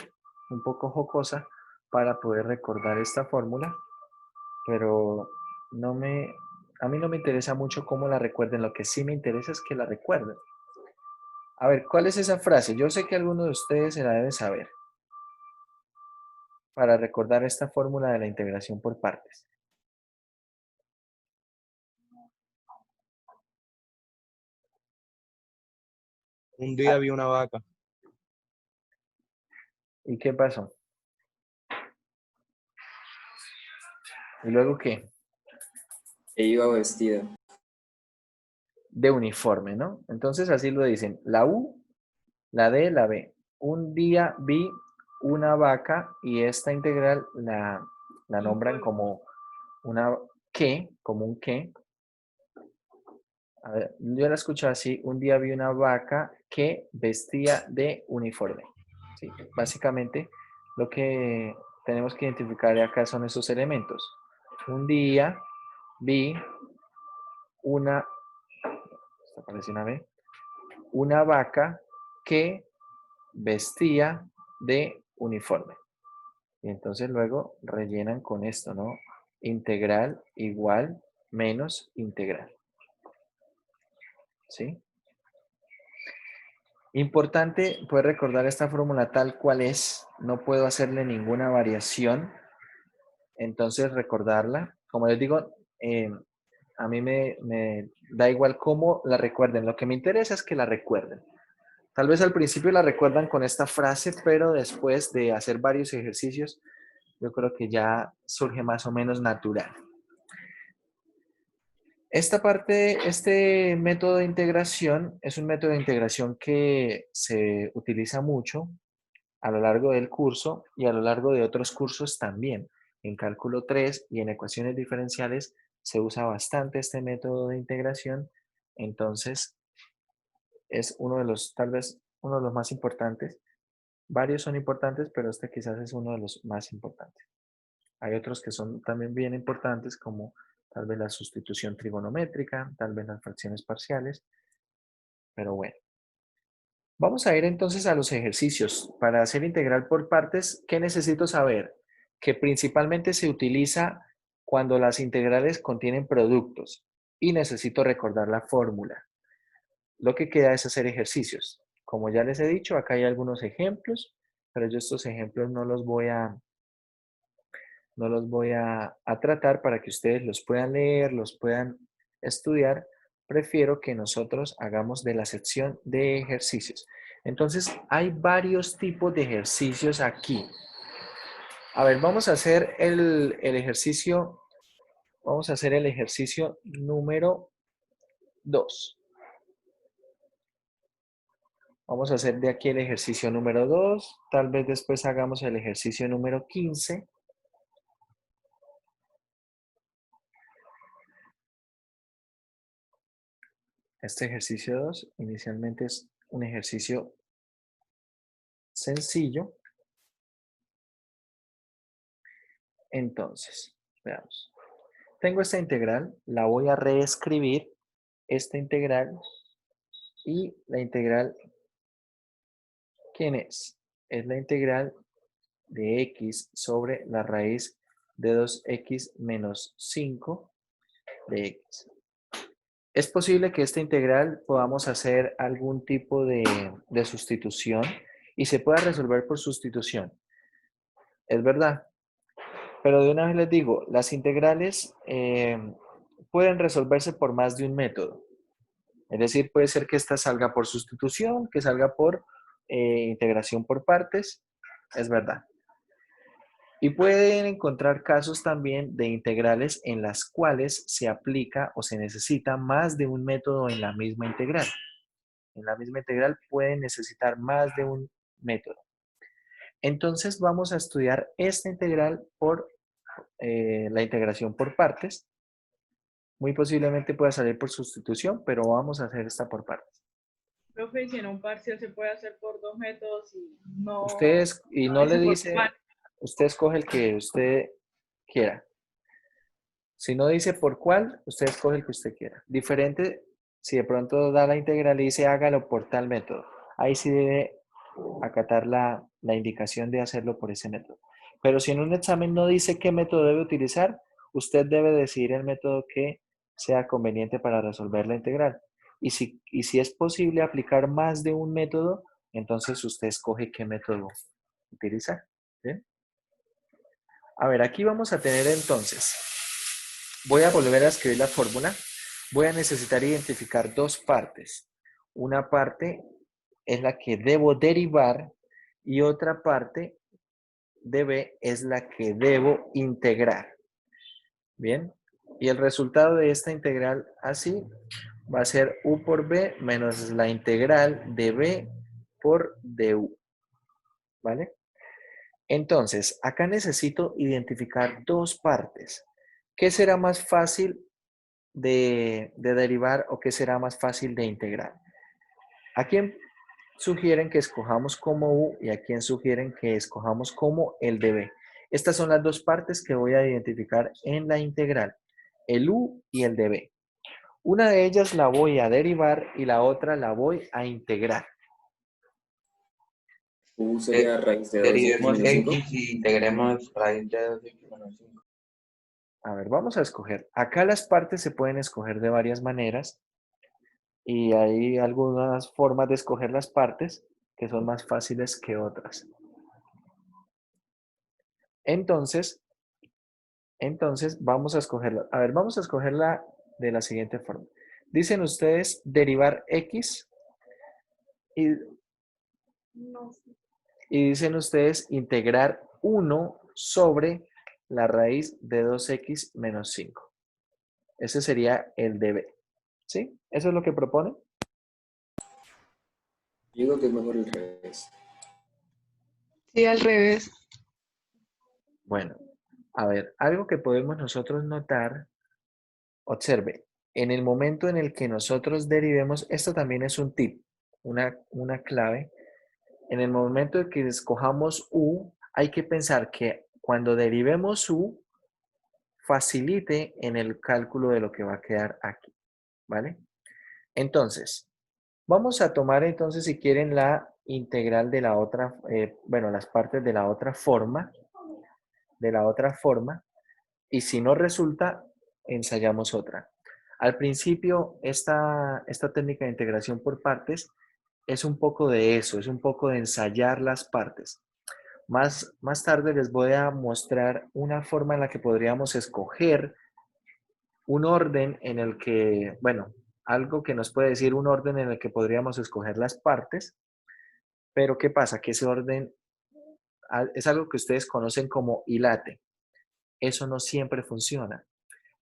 un poco jocosa para poder recordar esta fórmula, pero a mí no me interesa mucho cómo la recuerden, lo que sí me interesa es que la recuerden. A ver, ¿cuál es esa frase? Yo sé que alguno de ustedes se la debe saber para recordar esta fórmula de la integración por partes. Un día vi una vaca. ¿Y qué pasó? ¿Y luego qué? E iba vestida. De uniforme, ¿no? Entonces así lo dicen, la U, la D, la B. Un día vi una vaca y esta integral la nombran como una que, como un que. A ver, yo la escucho así, un día vi una vaca que vestía de uniforme. Sí, básicamente lo que tenemos que identificar acá son esos elementos. Un día vi una, esta parece una B, una vaca que vestía de uniforme. Y entonces luego rellenan con esto, ¿no? Integral igual menos integral. ¿Sí? Importante poder recordar esta fórmula tal cual es. No puedo hacerle ninguna variación. Entonces recordarla. Como les digo, a mí me da igual cómo la recuerden. Lo que me interesa es que la recuerden. Tal vez al principio la recuerdan con esta frase, pero después de hacer varios ejercicios, yo creo que ya surge más o menos natural. Esta parte, este método de integración es un método de integración que se utiliza mucho a lo largo del curso y a lo largo de otros cursos también. En cálculo 3 y en ecuaciones diferenciales se usa bastante este método de integración, entonces es uno de los, tal vez, uno de los más importantes. Varios son importantes, pero este quizás es uno de los más importantes. Hay otros que son también bien importantes, como tal vez la sustitución trigonométrica, tal vez las fracciones parciales, pero bueno. Vamos a ir entonces a los ejercicios. Para hacer integral por partes, ¿qué necesito saber? Que principalmente se utiliza cuando las integrales contienen productos y necesito recordar la fórmula. Lo que queda es hacer ejercicios. Como ya les he dicho, acá hay algunos ejemplos, pero yo estos ejemplos no los voy a tratar para que ustedes los puedan leer, los puedan estudiar. Prefiero que nosotros hagamos de la sección de ejercicios. Entonces, hay varios tipos de ejercicios aquí. A ver, vamos a hacer el ejercicio, vamos a hacer el ejercicio número 2. Vamos a hacer de aquí el ejercicio número 2. Tal vez después hagamos el ejercicio número 15. Este ejercicio 2 inicialmente es un ejercicio sencillo. Entonces, veamos. Tengo esta integral, la voy a reescribir, esta integral, y la integral, ¿quién es? Es la integral de x sobre la raíz de 2x menos 5 de x. Es posible que esta integral podamos hacer algún tipo de sustitución y se pueda resolver por sustitución. Es verdad. Pero de una vez les digo, las integrales pueden resolverse por más de un método. Es decir, puede ser que esta salga por sustitución, que salga por integración por partes. Es verdad. Y pueden encontrar casos también de integrales en las cuales se aplica o se necesita más de un método en la misma integral. En la misma integral pueden necesitar más de un método. Entonces vamos a estudiar esta integral por la integración por partes. Muy posiblemente pueda salir por sustitución, pero vamos a hacer esta por partes. Profe, y si en un parcial se puede hacer por 2 métodos y no, Y no no le dice por dice, cuál. usted escoge el que usted quiera. Si no dice por cuál, usted escoge el que usted quiera. Diferente si de pronto da la integral y dice hágalo por tal método. Ahí sí debe acatar la indicación de hacerlo por ese método. Pero si en un examen no dice qué método debe utilizar, usted debe decidir el método que sea conveniente para resolver la integral. Y si es posible aplicar más de un método, entonces usted escoge qué método utilizar. ¿Bien? A ver, aquí vamos a tener entonces, voy a volver a escribir la fórmula. Voy a necesitar identificar dos partes. Una parte es la que debo derivar y otra parte de B es la que debo integrar. Bien, y el resultado de esta integral así va a ser U por B menos la integral de B por du. ¿Vale? Entonces, acá necesito identificar dos partes. ¿Qué será más fácil de derivar o qué será más fácil de integrar? ¿A quién sugieren que escojamos como U y a quién sugieren que escojamos como el de B? Estas son las dos partes que voy a identificar en la integral, el U y el de B. Una de ellas la voy a derivar y la otra la voy a integrar. U sería raíz de 2x Derivemos menos 5. x y integremos raíz de 2x menos 5. A ver, vamos a escoger. Acá las partes se pueden escoger de varias maneras y hay algunas formas de escoger las partes que son más fáciles que otras. Entonces vamos a escogerla. A ver, vamos a escogerla de la siguiente forma. Dicen ustedes derivar x y, y dicen ustedes integrar 1 sobre la raíz de 2x menos 5. Ese sería el de B. ¿Sí? ¿Eso es lo que propone? Yo digo que es mejor el revés. Sí, al revés. Bueno, a ver, algo que podemos nosotros notar, observe, en el momento en el que nosotros derivemos, esto también es un tip, una clave. En el momento en que escojamos U, hay que pensar que cuando derivemos U, facilite en el cálculo de lo que va a quedar aquí, ¿vale? Entonces, vamos a tomar entonces, si quieren, la integral de la otra, bueno, las partes de la otra forma, y si no resulta, ensayamos otra. Al principio, esta técnica de integración por partes es un poco de eso, es un poco de ensayar las partes. Más tarde les voy a mostrar una forma en la que podríamos escoger un orden en el que, bueno, algo que nos puede decir un orden en el que podríamos escoger las partes, pero ¿qué pasa? Que ese orden es algo que ustedes conocen como hilate. Eso no siempre funciona.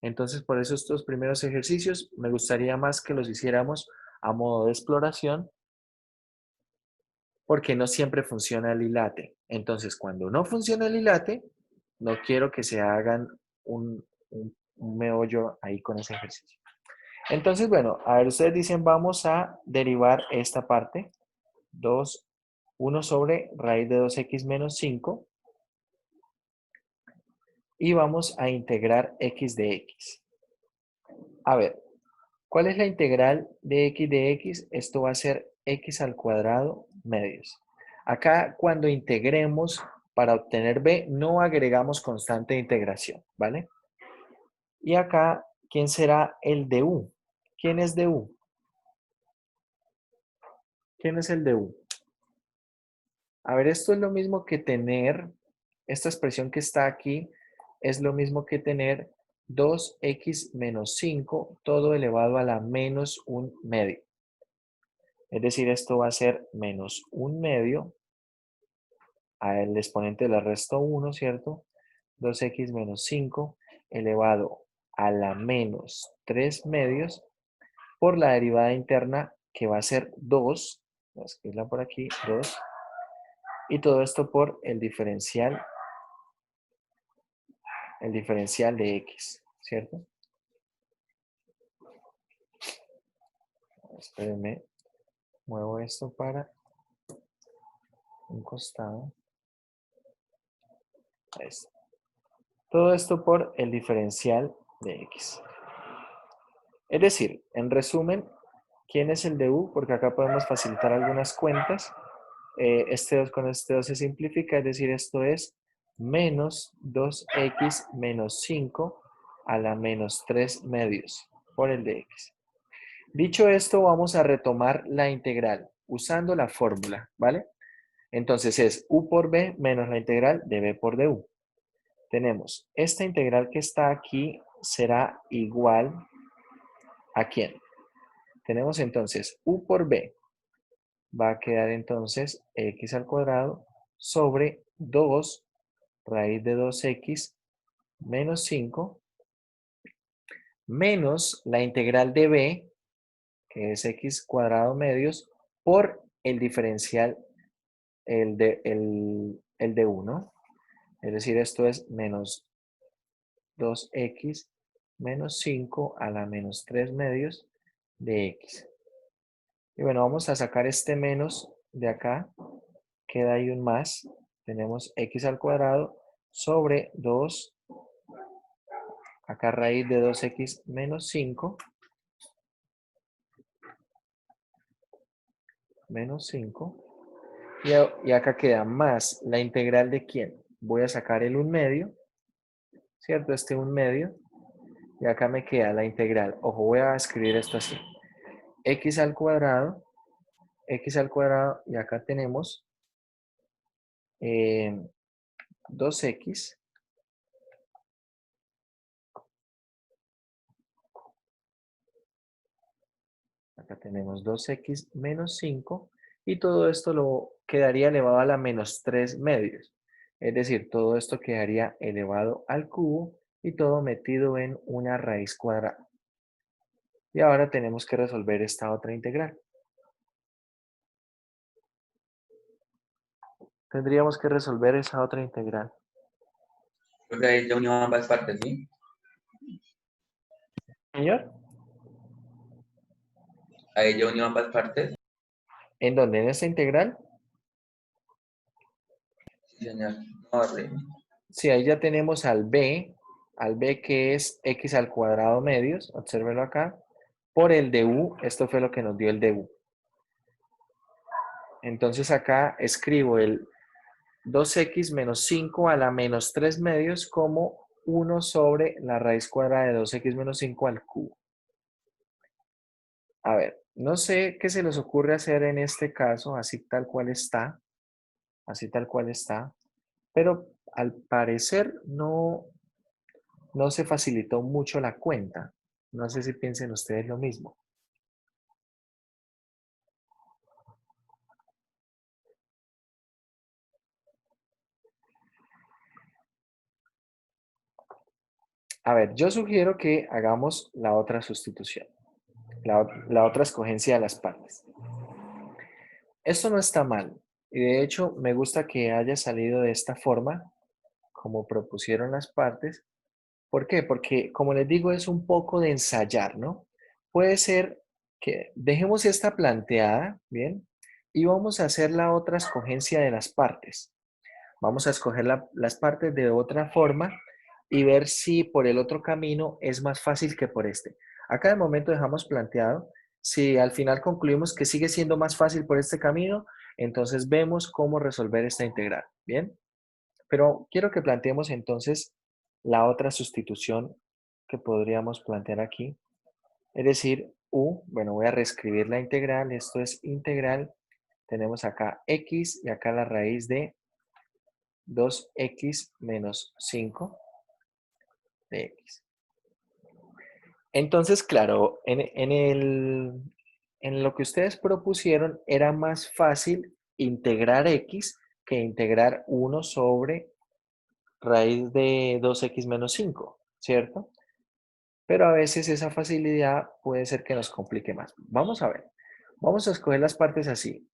Entonces, por eso estos primeros ejercicios me gustaría más que los hiciéramos a modo de exploración, porque no siempre funciona el hilate. Entonces, cuando no funciona el hilate, no quiero que se hagan un meollo ahí con ese ejercicio. Entonces, bueno, a ver, ustedes dicen, vamos a derivar esta parte, 1 sobre raíz de 2x menos 5, y vamos a integrar x de x. A ver, ¿cuál es la integral de x? Esto va a ser x al cuadrado medios. Acá, cuando integremos para obtener b, no agregamos constante de integración, ¿vale? Y acá, ¿quién será el de u? ¿Quién es de u? ¿Quién es el de u? A ver, esto es lo mismo que tener, esta expresión que está aquí, es lo mismo que tener 2x menos 5, todo elevado a la menos 1 medio. Es decir, esto va a ser menos 1 medio, al exponente le resto 1, ¿cierto? 2x menos 5 elevado a la menos 3 medios por la derivada interna que va a ser 2, voy a escribirla por aquí, 2, y todo esto por el diferencial de x, ¿cierto? Espérenme Muevo esto para un costado. Ahí está. Todo esto por el diferencial de x. Es decir, en resumen, ¿quién es el de u? Porque acá podemos facilitar algunas cuentas. Este 2 con este 2 se simplifica, es decir, esto es menos 2x menos 5 a la menos 3 medios por el de x. Dicho esto, vamos a retomar la integral usando la fórmula, ¿vale? Entonces es u por b menos la integral de b por du. Tenemos esta integral que está aquí será igual ¿a quién? Tenemos entonces u por b va a quedar entonces x al cuadrado sobre 2 raíz de 2x menos 5 menos la integral de b, que es x cuadrado medios, por el diferencial, el de 1. Es decir, esto es menos 2x menos 5 a la menos 3 medios de x. Y bueno, vamos a sacar este menos de acá. Queda ahí un más. Tenemos x al cuadrado sobre 2, acá raíz de 2x menos 5, menos 5. Y acá queda más la integral de quién. Voy a sacar el 1 medio, ¿cierto? Este 1 medio. Y acá me queda la integral. Ojo, voy a escribir esto así. X al cuadrado, y acá tenemos 2x. Acá tenemos 2x menos 5 y todo esto lo quedaría elevado a la menos 3 medios. Es decir, todo esto quedaría elevado al cubo y todo metido en una raíz cuadrada. Y ahora tenemos que resolver esta otra integral. Tendríamos que resolver esa otra integral. O sea, ahí ya unió ambas partes, ¿sí? Señor, Ahí ya unió ambas partes. ¿en dónde? ¿En esta integral? Sí, señor. No, Sí, ahí ya tenemos al b que es x al cuadrado medios, obsérvelo acá, por el du, esto fue lo que nos dio el du. Entonces acá escribo el 2x menos 5 a la menos 3 medios como 1 sobre la raíz cuadrada de 2x menos 5 al cubo. A ver, no sé qué se les ocurre hacer en este caso, así tal cual está, pero al parecer no se facilitó mucho la cuenta. No sé si piensen ustedes lo mismo. A ver, yo sugiero que hagamos la otra sustitución, la otra escogencia de las partes. Esto no está mal, y de hecho me gusta que haya salido de esta forma, como propusieron las partes. ¿Por qué? Porque, como les digo, es un poco de ensayar, ¿no? Puede ser que dejemos esta planteada, ¿bien? Y vamos a hacer la otra escogencia de las partes. Vamos a escoger las partes de otra forma y ver si por el otro camino es más fácil que por este. Acá de momento dejamos planteado. Si al final concluimos que sigue siendo más fácil por este camino, entonces vemos cómo resolver esta integral. ¿Bien? Pero quiero que planteemos entonces la otra sustitución que podríamos plantear aquí. Es decir, bueno, voy a reescribir la integral. Esto es integral. Tenemos acá x y acá la raíz de 2x menos 5 de x. Entonces, claro, en lo que ustedes propusieron era más fácil integrar x que integrar 1 sobre raíz de 2x menos 5, ¿cierto? Pero a veces esa facilidad puede ser que nos complique más. Vamos a ver. Vamos a escoger las partes así.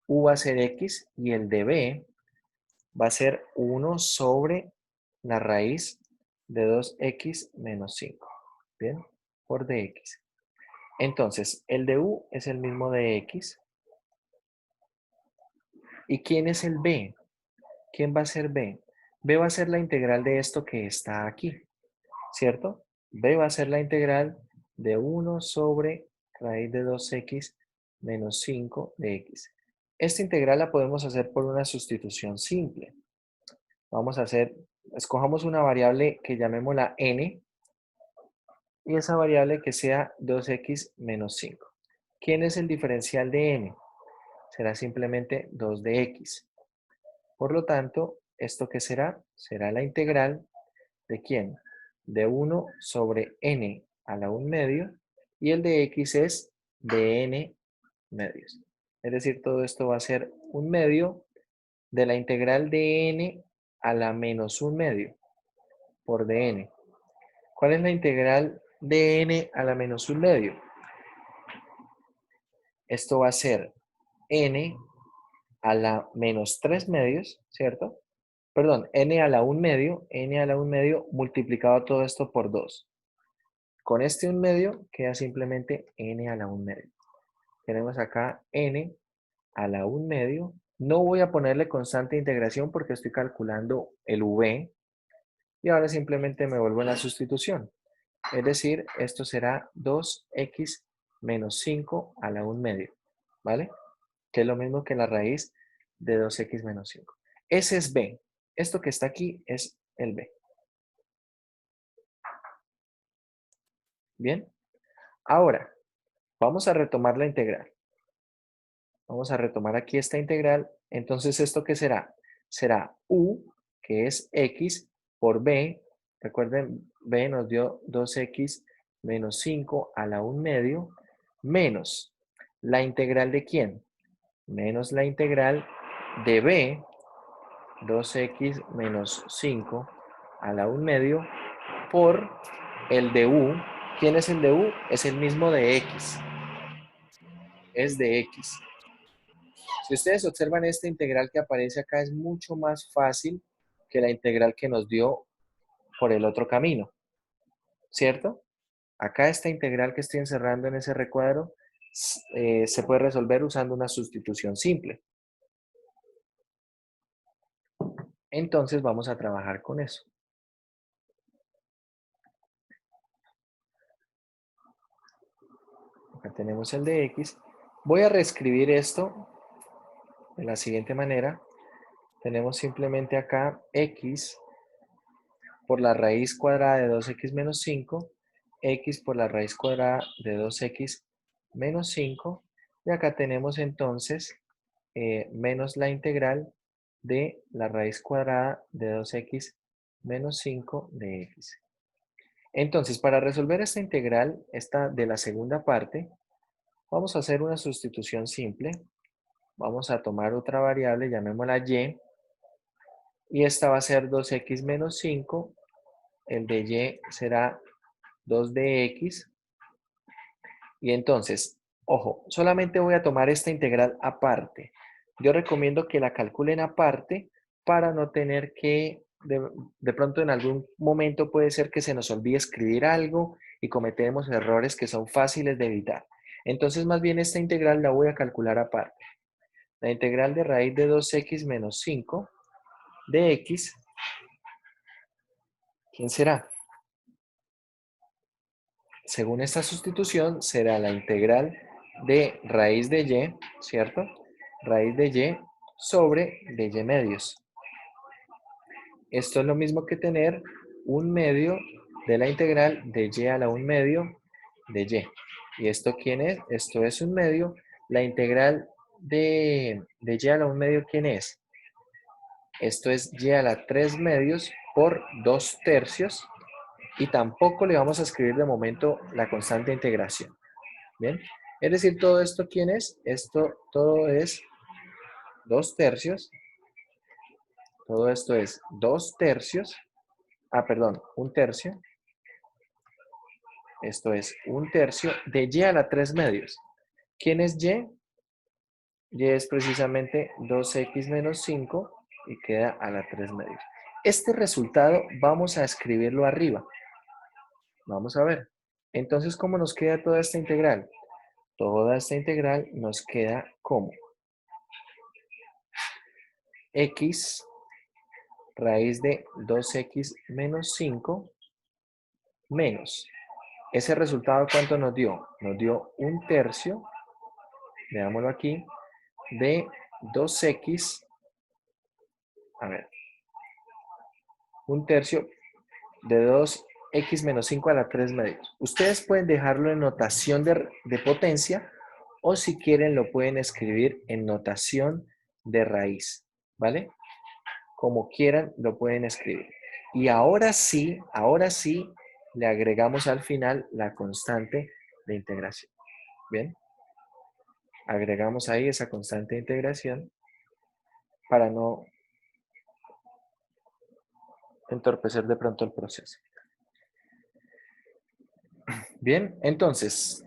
U va a ser x y el de b va a ser 1 sobre la raíz de 2x menos 5. ¿Bien? Por dx. Entonces, el de u es el mismo de x. ¿Y quién es el b? ¿Quién va a ser b? B va a ser la integral de esto que está aquí, ¿cierto? B va a ser la integral de 1 sobre raíz de 2x menos 5 de x. Esta integral la podemos hacer por una sustitución simple. Vamos a hacer, escojamos una variable que llamémosla n, y esa variable que sea 2x menos 5. ¿Quién es el diferencial de n? Será simplemente 2 de x. Por lo tanto, ¿esto qué será? Será la integral ¿de quién? De 1 sobre n a la 1 medio, y el de x es de n medios. Es decir, todo esto va a ser 1 medio de la integral de n a la menos 1 medio por dn. ¿Cuál es la integral de n a la menos 1 medio? Esto va a ser n a la menos 3 medios, ¿cierto? Perdón, n a la 1 medio multiplicado todo esto por 2. Con este 1 medio queda simplemente n a la 1 medio. Tenemos acá n a la 1 medio. No voy a ponerle constante de integración porque estoy calculando el v. Y ahora simplemente me vuelvo en la sustitución. Es decir, esto será 2x menos 5 a la 1 medio. ¿Vale? Que es lo mismo que la raíz de 2x menos 5. Ese es b. Esto que está aquí es el b. Bien. Ahora, vamos a retomar la integral. Vamos a retomar aquí esta integral. Entonces, ¿esto qué será? Será u, que es x, por b. Recuerden, b nos dio 2x menos 5 a la 1 medio, menos la integral de quién? Menos la integral de b, 2x menos 5 a la 1 medio, por el de u. ¿Quién es el de u? Es el mismo de x. Es de x. Si ustedes observan esta integral que aparece acá, es mucho más fácil que la integral que nos dio por el otro camino, ¿cierto? Acá esta integral que estoy encerrando en ese recuadro se puede resolver usando una sustitución simple. Entonces vamos a trabajar con eso. Acá tenemos el de x. Voy a reescribir esto de la siguiente manera. Tenemos simplemente acá x por la raíz cuadrada de 2x menos 5, x por la raíz cuadrada de 2x menos 5, y acá tenemos entonces menos la integral de la raíz cuadrada de 2x menos 5 de x. Entonces, para resolver esta integral, esta de la segunda parte, vamos a hacer una sustitución simple. Vamos a tomar otra variable, llamémosla y, y esta va a ser 2x menos 5, el de y será 2 de x, y entonces, ojo, solamente voy a tomar esta integral aparte. Yo recomiendo que la calculen aparte para no tener que, de pronto en algún momento puede ser que se nos olvide escribir algo y cometemos errores que son fáciles de evitar. Entonces, más bien esta integral la voy a calcular aparte. La integral de raíz de 2x menos 5 de x, ¿quién será? Según esta sustitución, será la integral de raíz de y, ¿cierto? Raíz de y sobre de y medios. Esto es lo mismo que tener un medio de la integral de y a la 1 medio de y. ¿Y esto quién es? Esto es un medio. La integral de y a la 1 medio, ¿quién es? Esto es y a la 3 medios por 2 tercios. Y tampoco le vamos a escribir de momento la constante de integración. ¿Bien? Es decir, todo esto, ¿quién es? Esto, todo es 2 tercios. Todo esto es 2 tercios. Ah, perdón, 1 tercio. Esto es 1 tercio de y a la 3 medios. ¿Quién es y? Y es precisamente 2x menos 5 y queda a la 3 medios. Este resultado vamos a escribirlo arriba. Vamos a ver. Entonces, ¿cómo nos queda toda esta integral? Toda esta integral nos queda como x raíz de 2x menos 5 menos. Ese resultado, ¿cuánto nos dio? Nos dio 1/3, veámoslo aquí, de 2x, a ver, 1/3 de 2x menos 5 a la 3 medios. Ustedes pueden dejarlo en notación de potencia o si quieren lo pueden escribir en notación de raíz, ¿vale? Como quieran lo pueden escribir. Y ahora sí, le agregamos al final la constante de integración. ¿Bien? Agregamos ahí esa constante de integración para no entorpecer de pronto el proceso. Bien, entonces,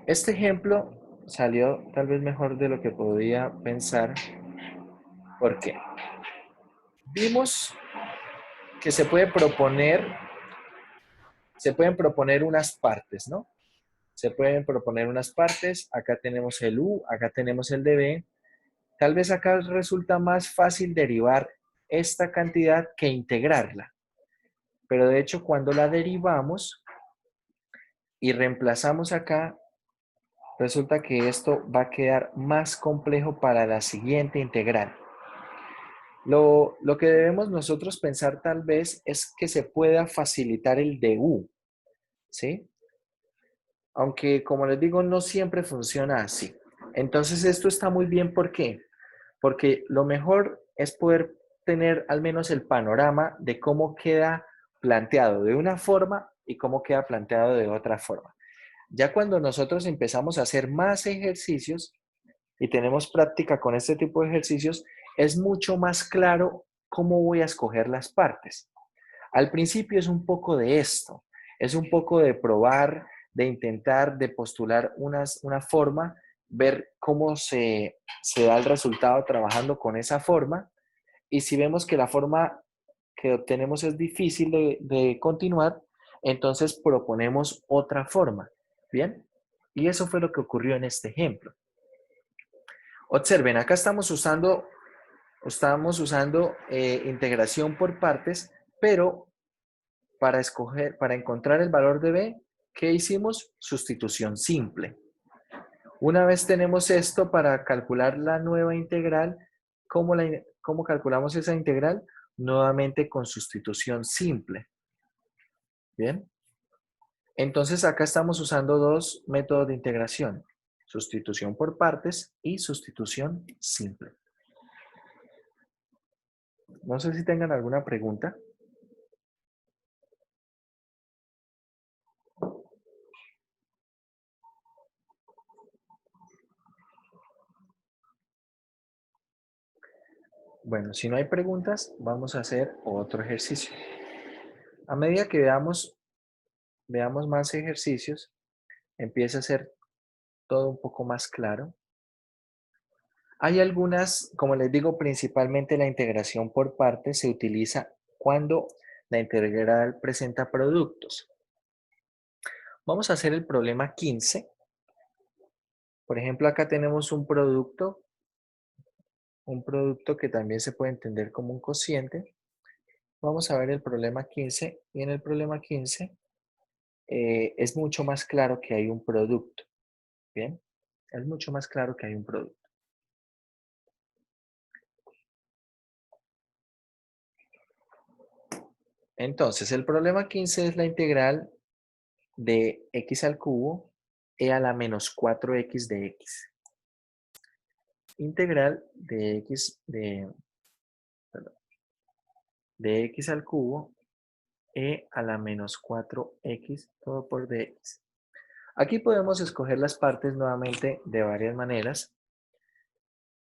este ejemplo salió tal vez mejor de lo que podía pensar. ¿Por qué? Vimos que se pueden proponer unas partes, ¿no? Se pueden proponer unas partes. Acá tenemos el U, acá tenemos el dB. Tal vez acá resulta más fácil derivar esta cantidad que integrarla. Pero de hecho, cuando la derivamos y reemplazamos acá, resulta que esto va a quedar más complejo para la siguiente integral. Lo que debemos nosotros pensar tal vez es que se pueda facilitar el du, ¿sí? Aunque, como les digo, no siempre funciona así. Entonces, esto está muy bien, ¿por qué? Porque lo mejor es poder tener al menos el panorama de cómo queda planteado de una forma y cómo queda planteado de otra forma. Ya cuando nosotros empezamos a hacer más ejercicios y tenemos práctica con este tipo de ejercicios, es mucho más claro cómo voy a escoger las partes. Al principio es un poco de esto, es un poco de probar, de intentar, de postular una forma, ver cómo se da el resultado trabajando con esa forma, y si vemos que la forma que obtenemos es difícil de continuar, entonces proponemos otra forma, ¿bien? Y eso fue lo que ocurrió en este ejemplo. Observen, acá estamos usando integración por partes, pero para encontrar el valor de b, ¿qué hicimos? Sustitución simple. Una vez tenemos esto para calcular la nueva integral, ¿cómo calculamos esa integral? Nuevamente con sustitución simple. ¿Bien? Entonces acá estamos usando dos métodos de integración. Sustitución por partes y sustitución simple. No sé si tengan alguna pregunta. Bueno, si no hay preguntas, vamos a hacer otro ejercicio. A medida que veamos más ejercicios, empieza a ser todo un poco más claro. Hay algunas, como les digo, principalmente la integración por partes se utiliza cuando la integral presenta productos. Vamos a hacer el problema 15. Por ejemplo, acá tenemos un producto que también se puede entender como un cociente. Vamos a ver el problema 15 y en el problema 15 es mucho más claro que hay un producto. ¿Bien? Es mucho más claro que hay un producto. Entonces, el problema 15 es la integral de x al cubo e a la menos 4x de x. Integral de x al cubo e a la menos 4x todo por dx. Aquí podemos escoger las partes nuevamente de varias maneras.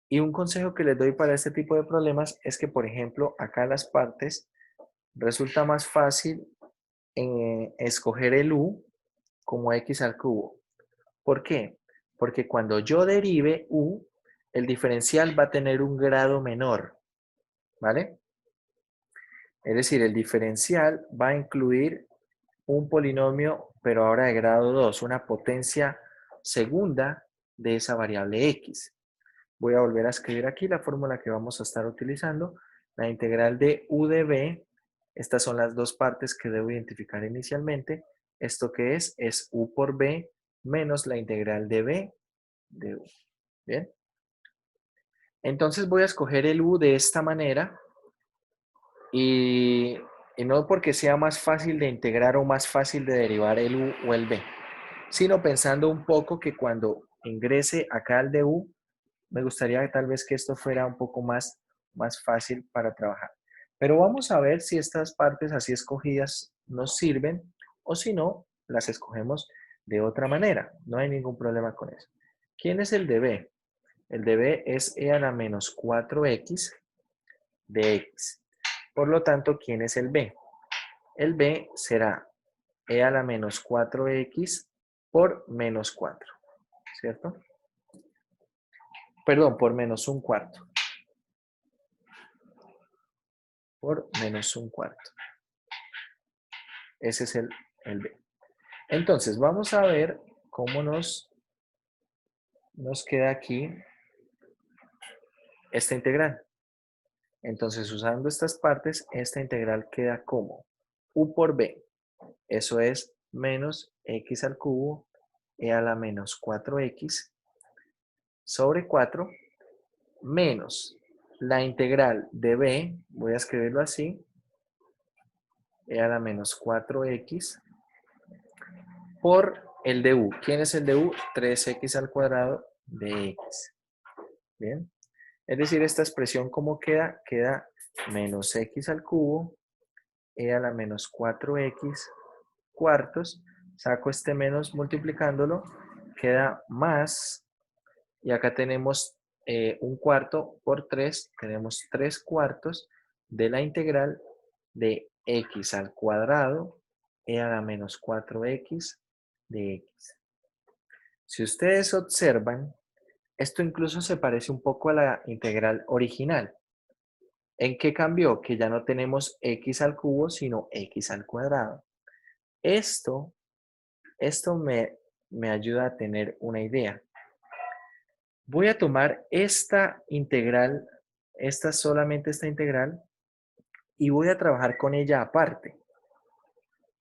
Y un consejo que les doy para este tipo de problemas es que, por ejemplo, acá las partes resulta más fácil escoger el u como x al cubo. ¿Por qué? Porque cuando yo derive u, el diferencial va a tener un grado menor, ¿vale? Es decir, el diferencial va a incluir un polinomio, pero ahora de grado 2, una potencia segunda de esa variable x. Voy a volver a escribir aquí la fórmula que vamos a estar utilizando. La integral de u de b. Estas son las dos partes que debo identificar inicialmente. ¿Esto qué es? Es u por b menos la integral de b de u. ¿Bien? Entonces voy a escoger el u de esta manera. Y no porque sea más fácil de integrar o más fácil de derivar el u o el b, sino pensando un poco que cuando ingrese acá al de u, me gustaría tal vez que esto fuera un poco más fácil para trabajar. Pero vamos a ver si estas partes así escogidas nos sirven o si no, las escogemos de otra manera. No hay ningún problema con eso. ¿Quién es el de b? El de b es e a la menos 4x de x. Por lo tanto, ¿quién es el b? El b será e a la menos 4x por menos 4, ¿cierto? Perdón, por menos un cuarto. Por menos un cuarto. Ese es el b. Entonces, vamos a ver cómo nos queda aquí esta integral. Entonces, usando estas partes, esta integral queda como u por b. Eso es menos x al cubo e a la menos 4x sobre 4 menos la integral de b, voy a escribirlo así, e a la menos 4x por el de u. ¿Quién es el de u? 3x al cuadrado de x. Bien. Es decir, esta expresión, ¿cómo queda? Queda menos x al cubo e a la menos 4x cuartos. Saco este menos multiplicándolo, queda más, y acá tenemos un cuarto por 3, tenemos 3 cuartos de la integral de x al cuadrado e a la menos 4x de x. Si ustedes observan, esto incluso se parece un poco a la integral original. ¿En qué cambió? Que ya no tenemos x al cubo, sino x al cuadrado. Esto me ayuda a tener una idea. Voy a tomar esta integral, solamente esta integral, y voy a trabajar con ella aparte.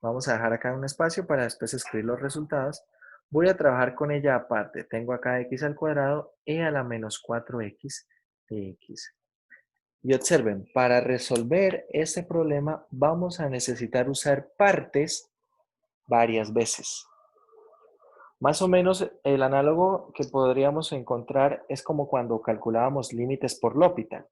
Vamos a dejar acá un espacio para después escribir los resultados. Voy a trabajar con ella aparte. Tengo acá x al cuadrado e a la menos 4x de x. Y observen, para resolver este problema vamos a necesitar usar partes varias veces. Más o menos el análogo que podríamos encontrar es como cuando calculábamos límites por L'Hopital.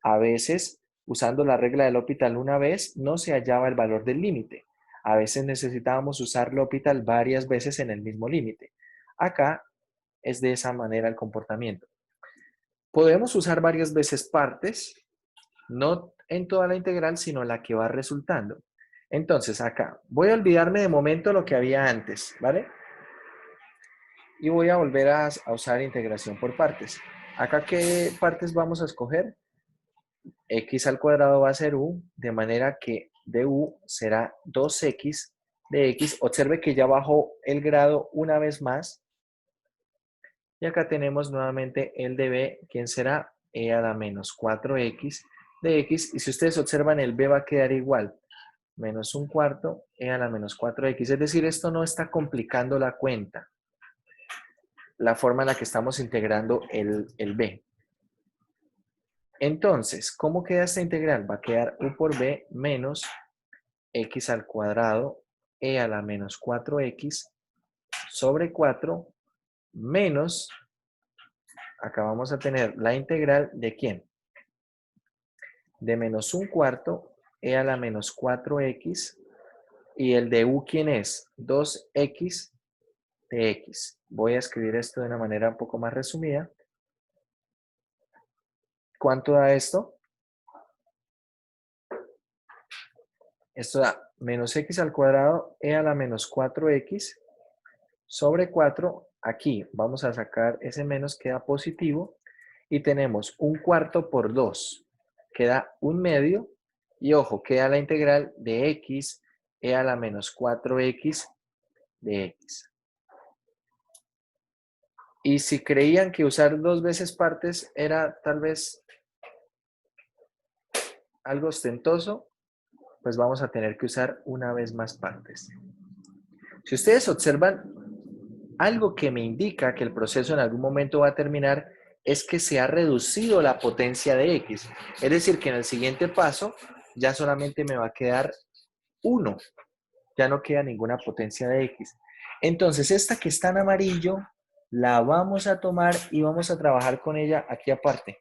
A veces, usando la regla de L'Hopital una vez, no se hallaba el valor del límite. A veces necesitábamos usar L'Hopital varias veces en el mismo límite. Acá es de esa manera el comportamiento. Podemos usar varias veces partes, no en toda la integral, sino la que va resultando. Entonces, acá, voy a olvidarme de momento lo que había antes, ¿vale? Y voy a volver a usar integración por partes. Acá, ¿qué partes vamos a escoger? X al cuadrado va a ser u, de manera que de u será 2x de x. Observe que ya bajó el grado una vez más. Y acá tenemos nuevamente el de b, ¿quién será? E a la menos 4x de x. Y si ustedes observan, el b va a quedar igual. Menos un cuarto, e a la menos 4x. Es decir, esto no está complicando la cuenta. La forma en la que estamos integrando el b. Entonces, ¿cómo queda esta integral? Va a quedar u por b menos x al cuadrado e a la menos 4x sobre 4 menos, acá vamos a tener la integral de ¿quién? De menos un cuarto e a la menos 4x, y el de u, ¿quién es? 2x de x. Voy a escribir esto de una manera un poco más resumida. ¿Cuánto da esto? Esto da menos x al cuadrado e a la menos 4x sobre 4. Aquí vamos a sacar ese menos, queda positivo. Y tenemos un cuarto por 2. Queda un medio. Y ojo, queda la integral de x e a la menos 4x de x. Y si creían que usar 2 veces partes era tal vez algo ostentoso, pues vamos a tener que usar una vez más partes. Si ustedes observan, algo que me indica que el proceso en algún momento va a terminar es que se ha reducido la potencia de X. Es decir, que en el siguiente paso ya solamente me va a quedar 1. Ya no queda ninguna potencia de X. Entonces, esta que está en amarillo, la vamos a tomar y vamos a trabajar con ella aquí aparte.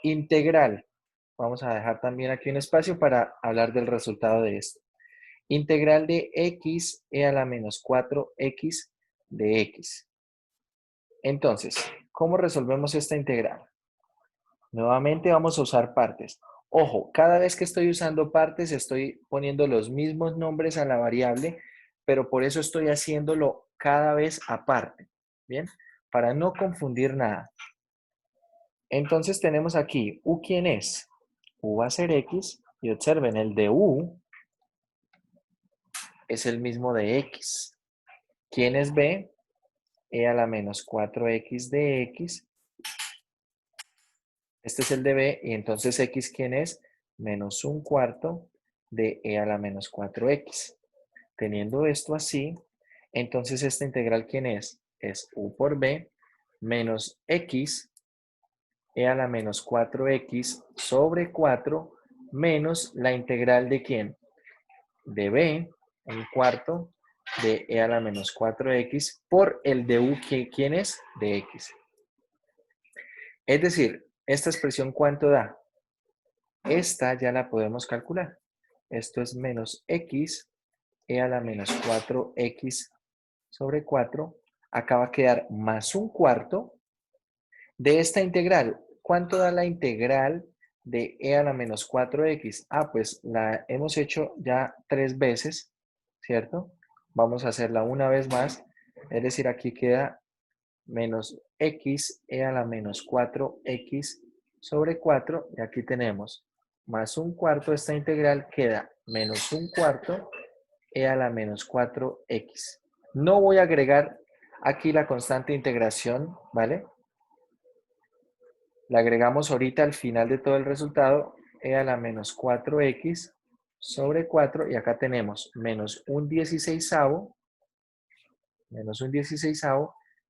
Integral. Vamos a dejar también aquí un espacio para hablar del resultado de esto. Integral de x e a la menos 4x de x. Entonces, ¿cómo resolvemos esta integral? Nuevamente vamos a usar partes. Ojo, cada vez que estoy usando partes estoy poniendo los mismos nombres a la variable, pero por eso estoy haciéndolo cada vez aparte. ¿Bien? Para no confundir nada. Entonces tenemos aquí, ¿u quién es? U va a ser x, y observen, el de u es el mismo de x. ¿Quién es b? E a la menos 4x de x. Este es el de b, y entonces x, ¿quién es? Menos 1/4 de e a la menos 4x. Teniendo esto así, entonces esta integral, ¿quién es? Es u por b menos x e a la menos 4x sobre 4 menos la integral de ¿quién? De b, 1/4 de e a la menos 4x por el de u, ¿quién es? De x. Es decir, esta expresión, ¿cuánto da? Esta ya la podemos calcular. Esto es menos x e a la menos 4x sobre 4. Acá va a quedar más 1/4 de esta integral. ¿Cuánto da la integral de e a la menos 4x? Ah, pues la hemos hecho ya 3 veces, ¿cierto? Vamos a hacerla una vez más. Es decir, aquí queda menos x e a la menos 4x sobre 4. Y aquí tenemos más 1/4. Esta integral queda menos 1/4 e a la menos 4x. No voy a agregar aquí la constante de integración, ¿vale? La agregamos ahorita al final de todo el resultado, e a la menos 4x sobre 4, y acá tenemos menos un 16avo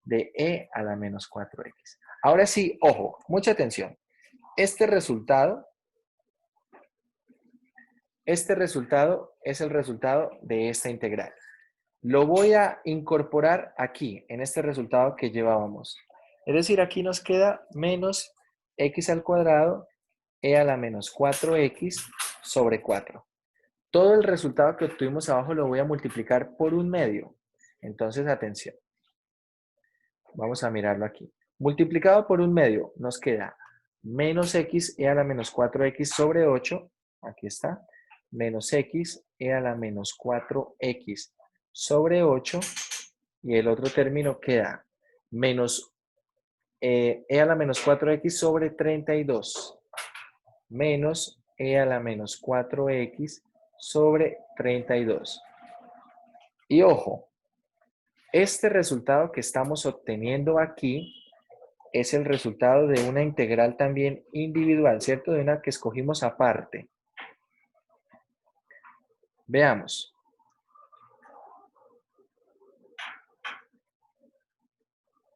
de e a la menos 4x. Ahora sí, ojo, mucha atención. Este resultado es el resultado de esta integral. Lo voy a incorporar aquí, en este resultado que llevábamos. Es decir, aquí nos queda menos x al cuadrado e a la menos 4x sobre 4. Todo el resultado que obtuvimos abajo lo voy a multiplicar por 1/2. Entonces, atención. Vamos a mirarlo aquí. Multiplicado por 1/2 nos queda menos x e a la menos 4x sobre 8. Aquí está. Menos x e a la menos 4x sobre 8. Y el otro término queda menos e a la menos 4x sobre 32. Menos e a la menos 4x sobre 32. Y ojo, este resultado que estamos obteniendo aquí es el resultado de una integral también individual, ¿cierto? De una que escogimos aparte. Veamos.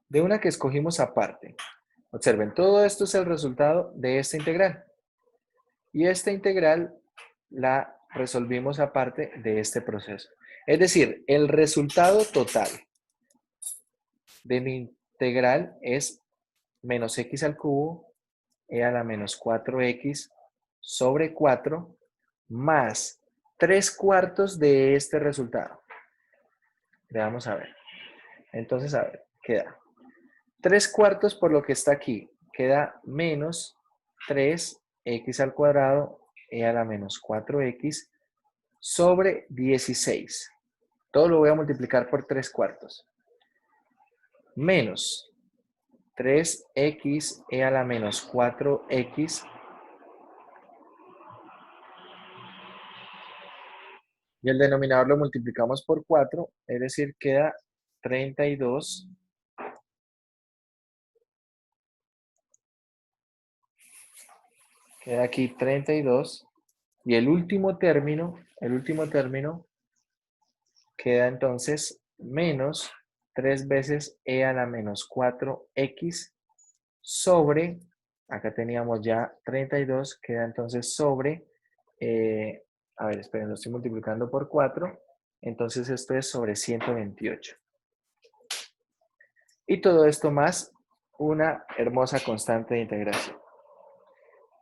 De una que escogimos aparte. Observen, todo esto es el resultado de esta integral. Y esta integral la resolvimos aparte de este proceso. Es decir, el resultado total de mi integral es menos x al cubo e a la menos 4x sobre 4 más 3/4 de este resultado. Veamos a ver. Entonces, a ver, queda 3/4 por lo que está aquí. Queda menos 3x al cuadrado e a la menos 4x sobre 16. Todo lo voy a multiplicar por 3/4. Menos 3x e a la menos 4x. Y el denominador lo multiplicamos por 4, es decir, queda 32 Queda aquí 32. Y el último término queda entonces menos 3 veces e a la menos 4x sobre, acá teníamos ya 32, queda entonces sobre, a ver, esperen, lo estoy multiplicando por 4, entonces esto es sobre 128. Y todo esto más una hermosa constante de integración.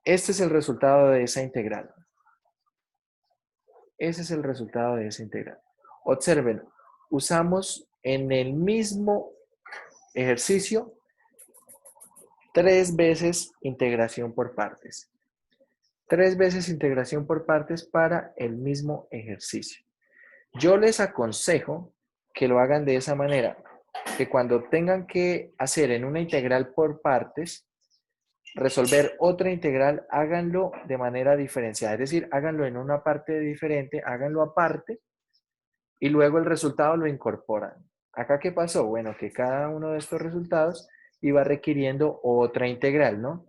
Este es el resultado de esa integral. Ese es el resultado de esa integral. Observen, usamos en el mismo ejercicio 3 veces integración por partes. 3 veces integración por partes para el mismo ejercicio. Yo les aconsejo que lo hagan de esa manera, que cuando tengan que hacer en una integral por partes, resolver otra integral, háganlo de manera diferenciada. Es decir, háganlo en una parte diferente, háganlo aparte y luego el resultado lo incorporan. ¿Acá qué pasó? Bueno, que cada uno de estos resultados iba requiriendo otra integral, ¿no?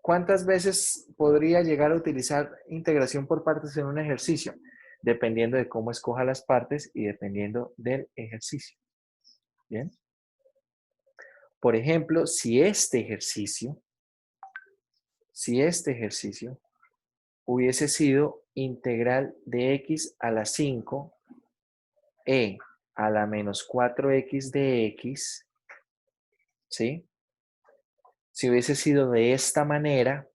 ¿Cuántas veces podría llegar a utilizar integración por partes en un ejercicio? Dependiendo de cómo escoja las partes y dependiendo del ejercicio. ¿Bien? Por ejemplo, si este ejercicio hubiese sido integral de x a la 5 e a la menos 4x de x, ¿sí? Si hubiese sido de esta manera,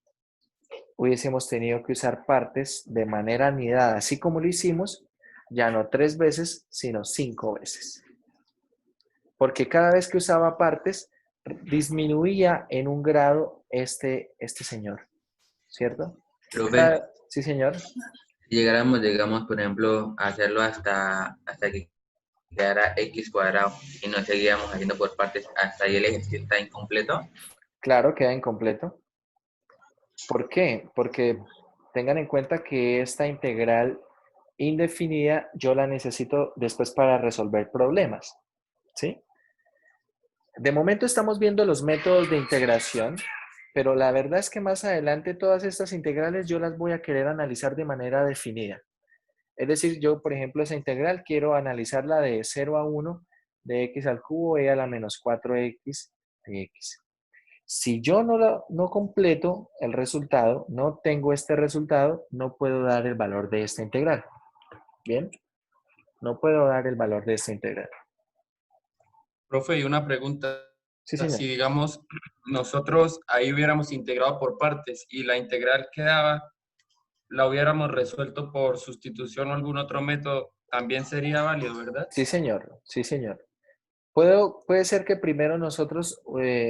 hubiésemos tenido que usar partes de manera anidada, así como lo hicimos, ya no 3 veces, sino 5 veces. Porque cada vez que usaba partes, disminuía en un grado este señor, ¿cierto? Profe, Sí, señor. si llegáramos, digamos, por ejemplo, a hacerlo hasta que quedara x cuadrado y no seguíamos haciendo por partes, hasta ahí el ejercicio está incompleto. Claro, queda incompleto. ¿Por qué? Porque tengan en cuenta que esta integral indefinida yo la necesito después para resolver problemas, ¿sí? De momento estamos viendo los métodos de integración, pero la verdad es que más adelante todas estas integrales yo las voy a querer analizar de manera definida. Es decir, yo, por ejemplo, esa integral quiero analizarla de 0 a 1 de x al cubo e a la menos 4x de x. Si yo no completo el resultado, no tengo este resultado, no puedo dar el valor de esta integral. ¿Bien? No puedo dar el valor de esta integral. Profe, y una pregunta. Sí, señor. Si, digamos, nosotros ahí hubiéramos integrado por partes y la integral que daba la hubiéramos resuelto por sustitución o algún otro método, también sería válido, ¿verdad? Sí, señor. Sí, señor. Puede ser que primero nosotros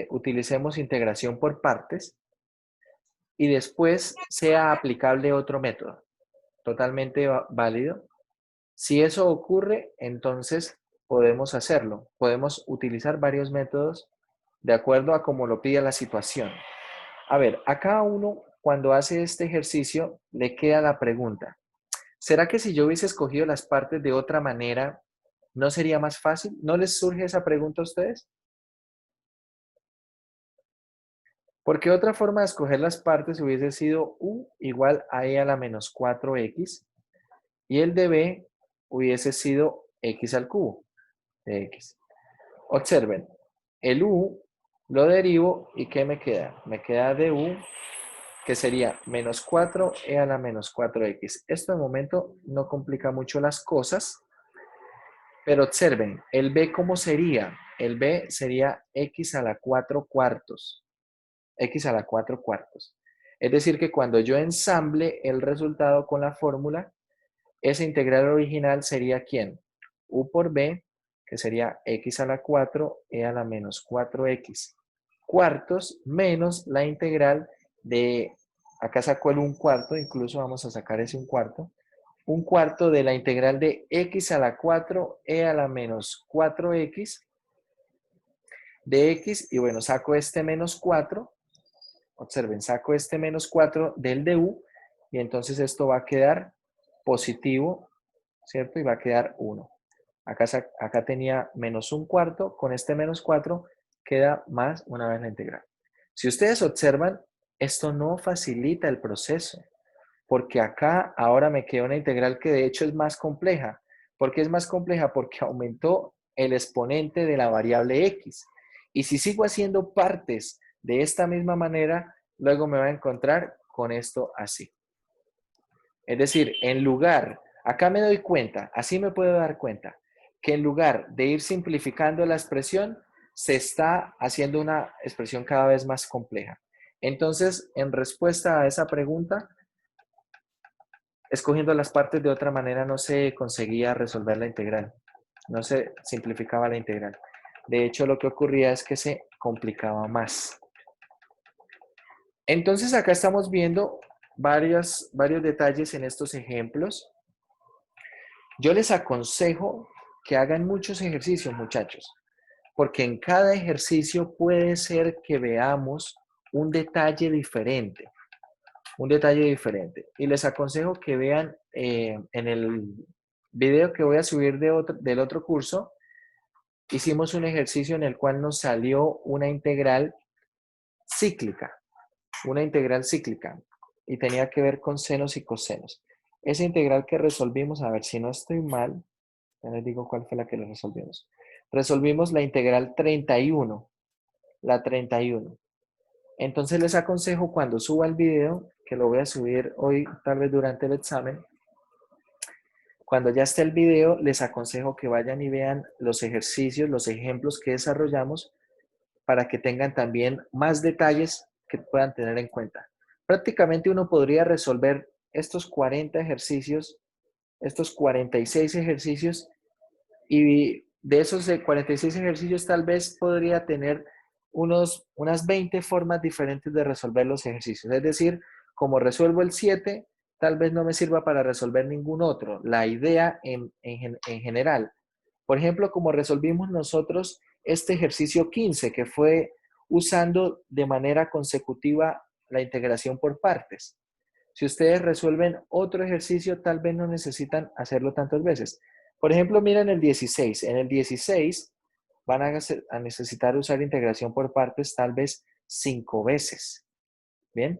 utilicemos integración por partes y después sea aplicable otro método. Totalmente válido. Si eso ocurre, entonces podemos hacerlo. Podemos utilizar varios métodos de acuerdo a cómo lo pide la situación. A ver, a cada uno cuando hace este ejercicio le queda la pregunta. ¿Será que si yo hubiese escogido las partes de otra manera, no sería más fácil? ¿No les surge esa pregunta a ustedes? Porque otra forma de escoger las partes hubiese sido u igual a e a la menos 4x y el de b hubiese sido x al cubo de x. Observen, el u lo derivo y ¿qué me queda? Me queda de u que sería menos 4e a la menos 4x. Esto de momento no complica mucho las cosas, pero observen, el b ¿cómo sería? El b sería x a la 4 cuartos. X a la 4 cuartos. Es decir, que cuando yo ensamble el resultado con la fórmula, esa integral original sería ¿quién? U por b, que sería x a la 4, e a la menos 4x cuartos, menos la integral de, acá sacó el 1/4, incluso vamos a sacar ese 1/4 de la integral de x a la 4, e a la menos 4x de x, y bueno, saco este menos 4, observen, saco este menos 4 del du y entonces esto va a quedar positivo, ¿cierto? Y va a quedar 1. Acá tenía menos 1/4, con este menos 4 queda más una vez la integral. Si ustedes observan, esto no facilita el proceso, porque acá ahora me queda una integral que de hecho es más compleja. ¿Por qué es más compleja? Porque aumentó el exponente de la variable x. Y si sigo haciendo partes de esta misma manera, luego me voy a encontrar con esto así. Es decir, en lugar, acá me doy cuenta, así me puedo dar cuenta, que en lugar de ir simplificando la expresión, se está haciendo una expresión cada vez más compleja. Entonces, en respuesta a esa pregunta, escogiendo las partes de otra manera no se conseguía resolver la integral. No se simplificaba la integral. De hecho, lo que ocurría es que se complicaba más. Entonces, acá estamos viendo varios detalles en estos ejemplos. Yo les aconsejo que hagan muchos ejercicios, muchachos, porque en cada ejercicio puede ser que veamos un detalle diferente. Y les aconsejo que vean en el video que voy a subir del otro curso, hicimos un ejercicio en el cual nos salió una integral cíclica, y tenía que ver con senos y cosenos. Esa integral que resolvimos, a ver si no estoy mal, ya les digo cuál fue la que resolvimos. Resolvimos la integral 31, la 31. Entonces les aconsejo cuando suba el video, que lo voy a subir hoy, tal vez durante el examen, cuando ya esté el video, les aconsejo que vayan y vean los ejercicios, los ejemplos que desarrollamos para que tengan también más detalles que puedan tener en cuenta. Prácticamente uno podría resolver estos 40 ejercicios, estos 46 ejercicios, y de esos 46 ejercicios tal vez podría tener unas 20 formas diferentes de resolver los ejercicios. Es decir, como resuelvo el 7, tal vez no me sirva para resolver ningún otro. La idea en general. Por ejemplo, como resolvimos nosotros este ejercicio 15, que fue usando de manera consecutiva la integración por partes. Si ustedes resuelven otro ejercicio, tal vez no necesitan hacerlo tantas veces. Por ejemplo, miren el 16. En el 16 van a necesitar usar integración por partes tal vez 5 veces. ¿Bien?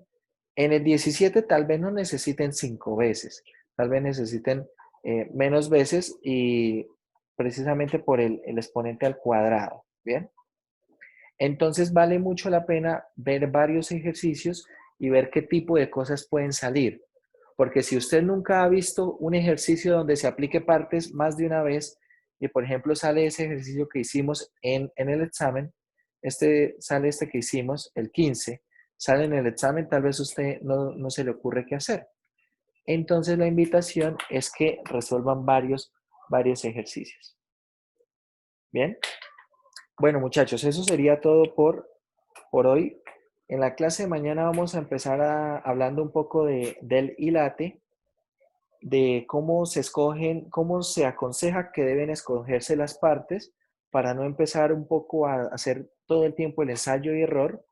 En el 17 tal vez no necesiten 5 veces. Tal vez necesiten menos veces y precisamente por el exponente al cuadrado. ¿Bien? Entonces vale mucho la pena ver varios ejercicios y ver qué tipo de cosas pueden salir. Porque si usted nunca ha visto un ejercicio donde se aplique partes más de una vez, y por ejemplo sale ese ejercicio que hicimos en el examen, sale este que hicimos, el 15, sale en el examen, tal vez a usted no se le ocurre qué hacer. Entonces la invitación es que resuelvan varios ejercicios. ¿Bien? Bueno, muchachos, eso sería todo por hoy. En la clase de mañana vamos a empezar hablando un poco del ILATE, de cómo se escogen, cómo se aconseja que deben escogerse las partes para no empezar un poco a hacer todo el tiempo el ensayo y error,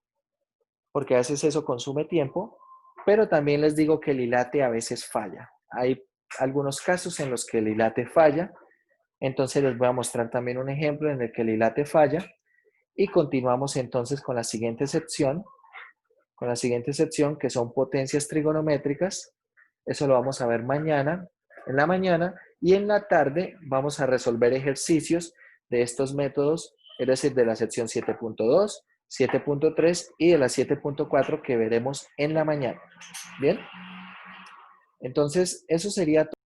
porque a veces eso consume tiempo, pero también les digo que el ILATE a veces falla. Hay algunos casos en los que el ILATE falla, entonces les voy a mostrar también un ejemplo en el que el ILATE falla y continuamos entonces con la siguiente sección, que son potencias trigonométricas. Eso lo vamos a ver mañana, en la mañana, y en la tarde vamos a resolver ejercicios de estos métodos, es decir, de la sección 7.2, 7.3 y de la 7.4 que veremos en la mañana. ¿Bien? Entonces, eso sería todo.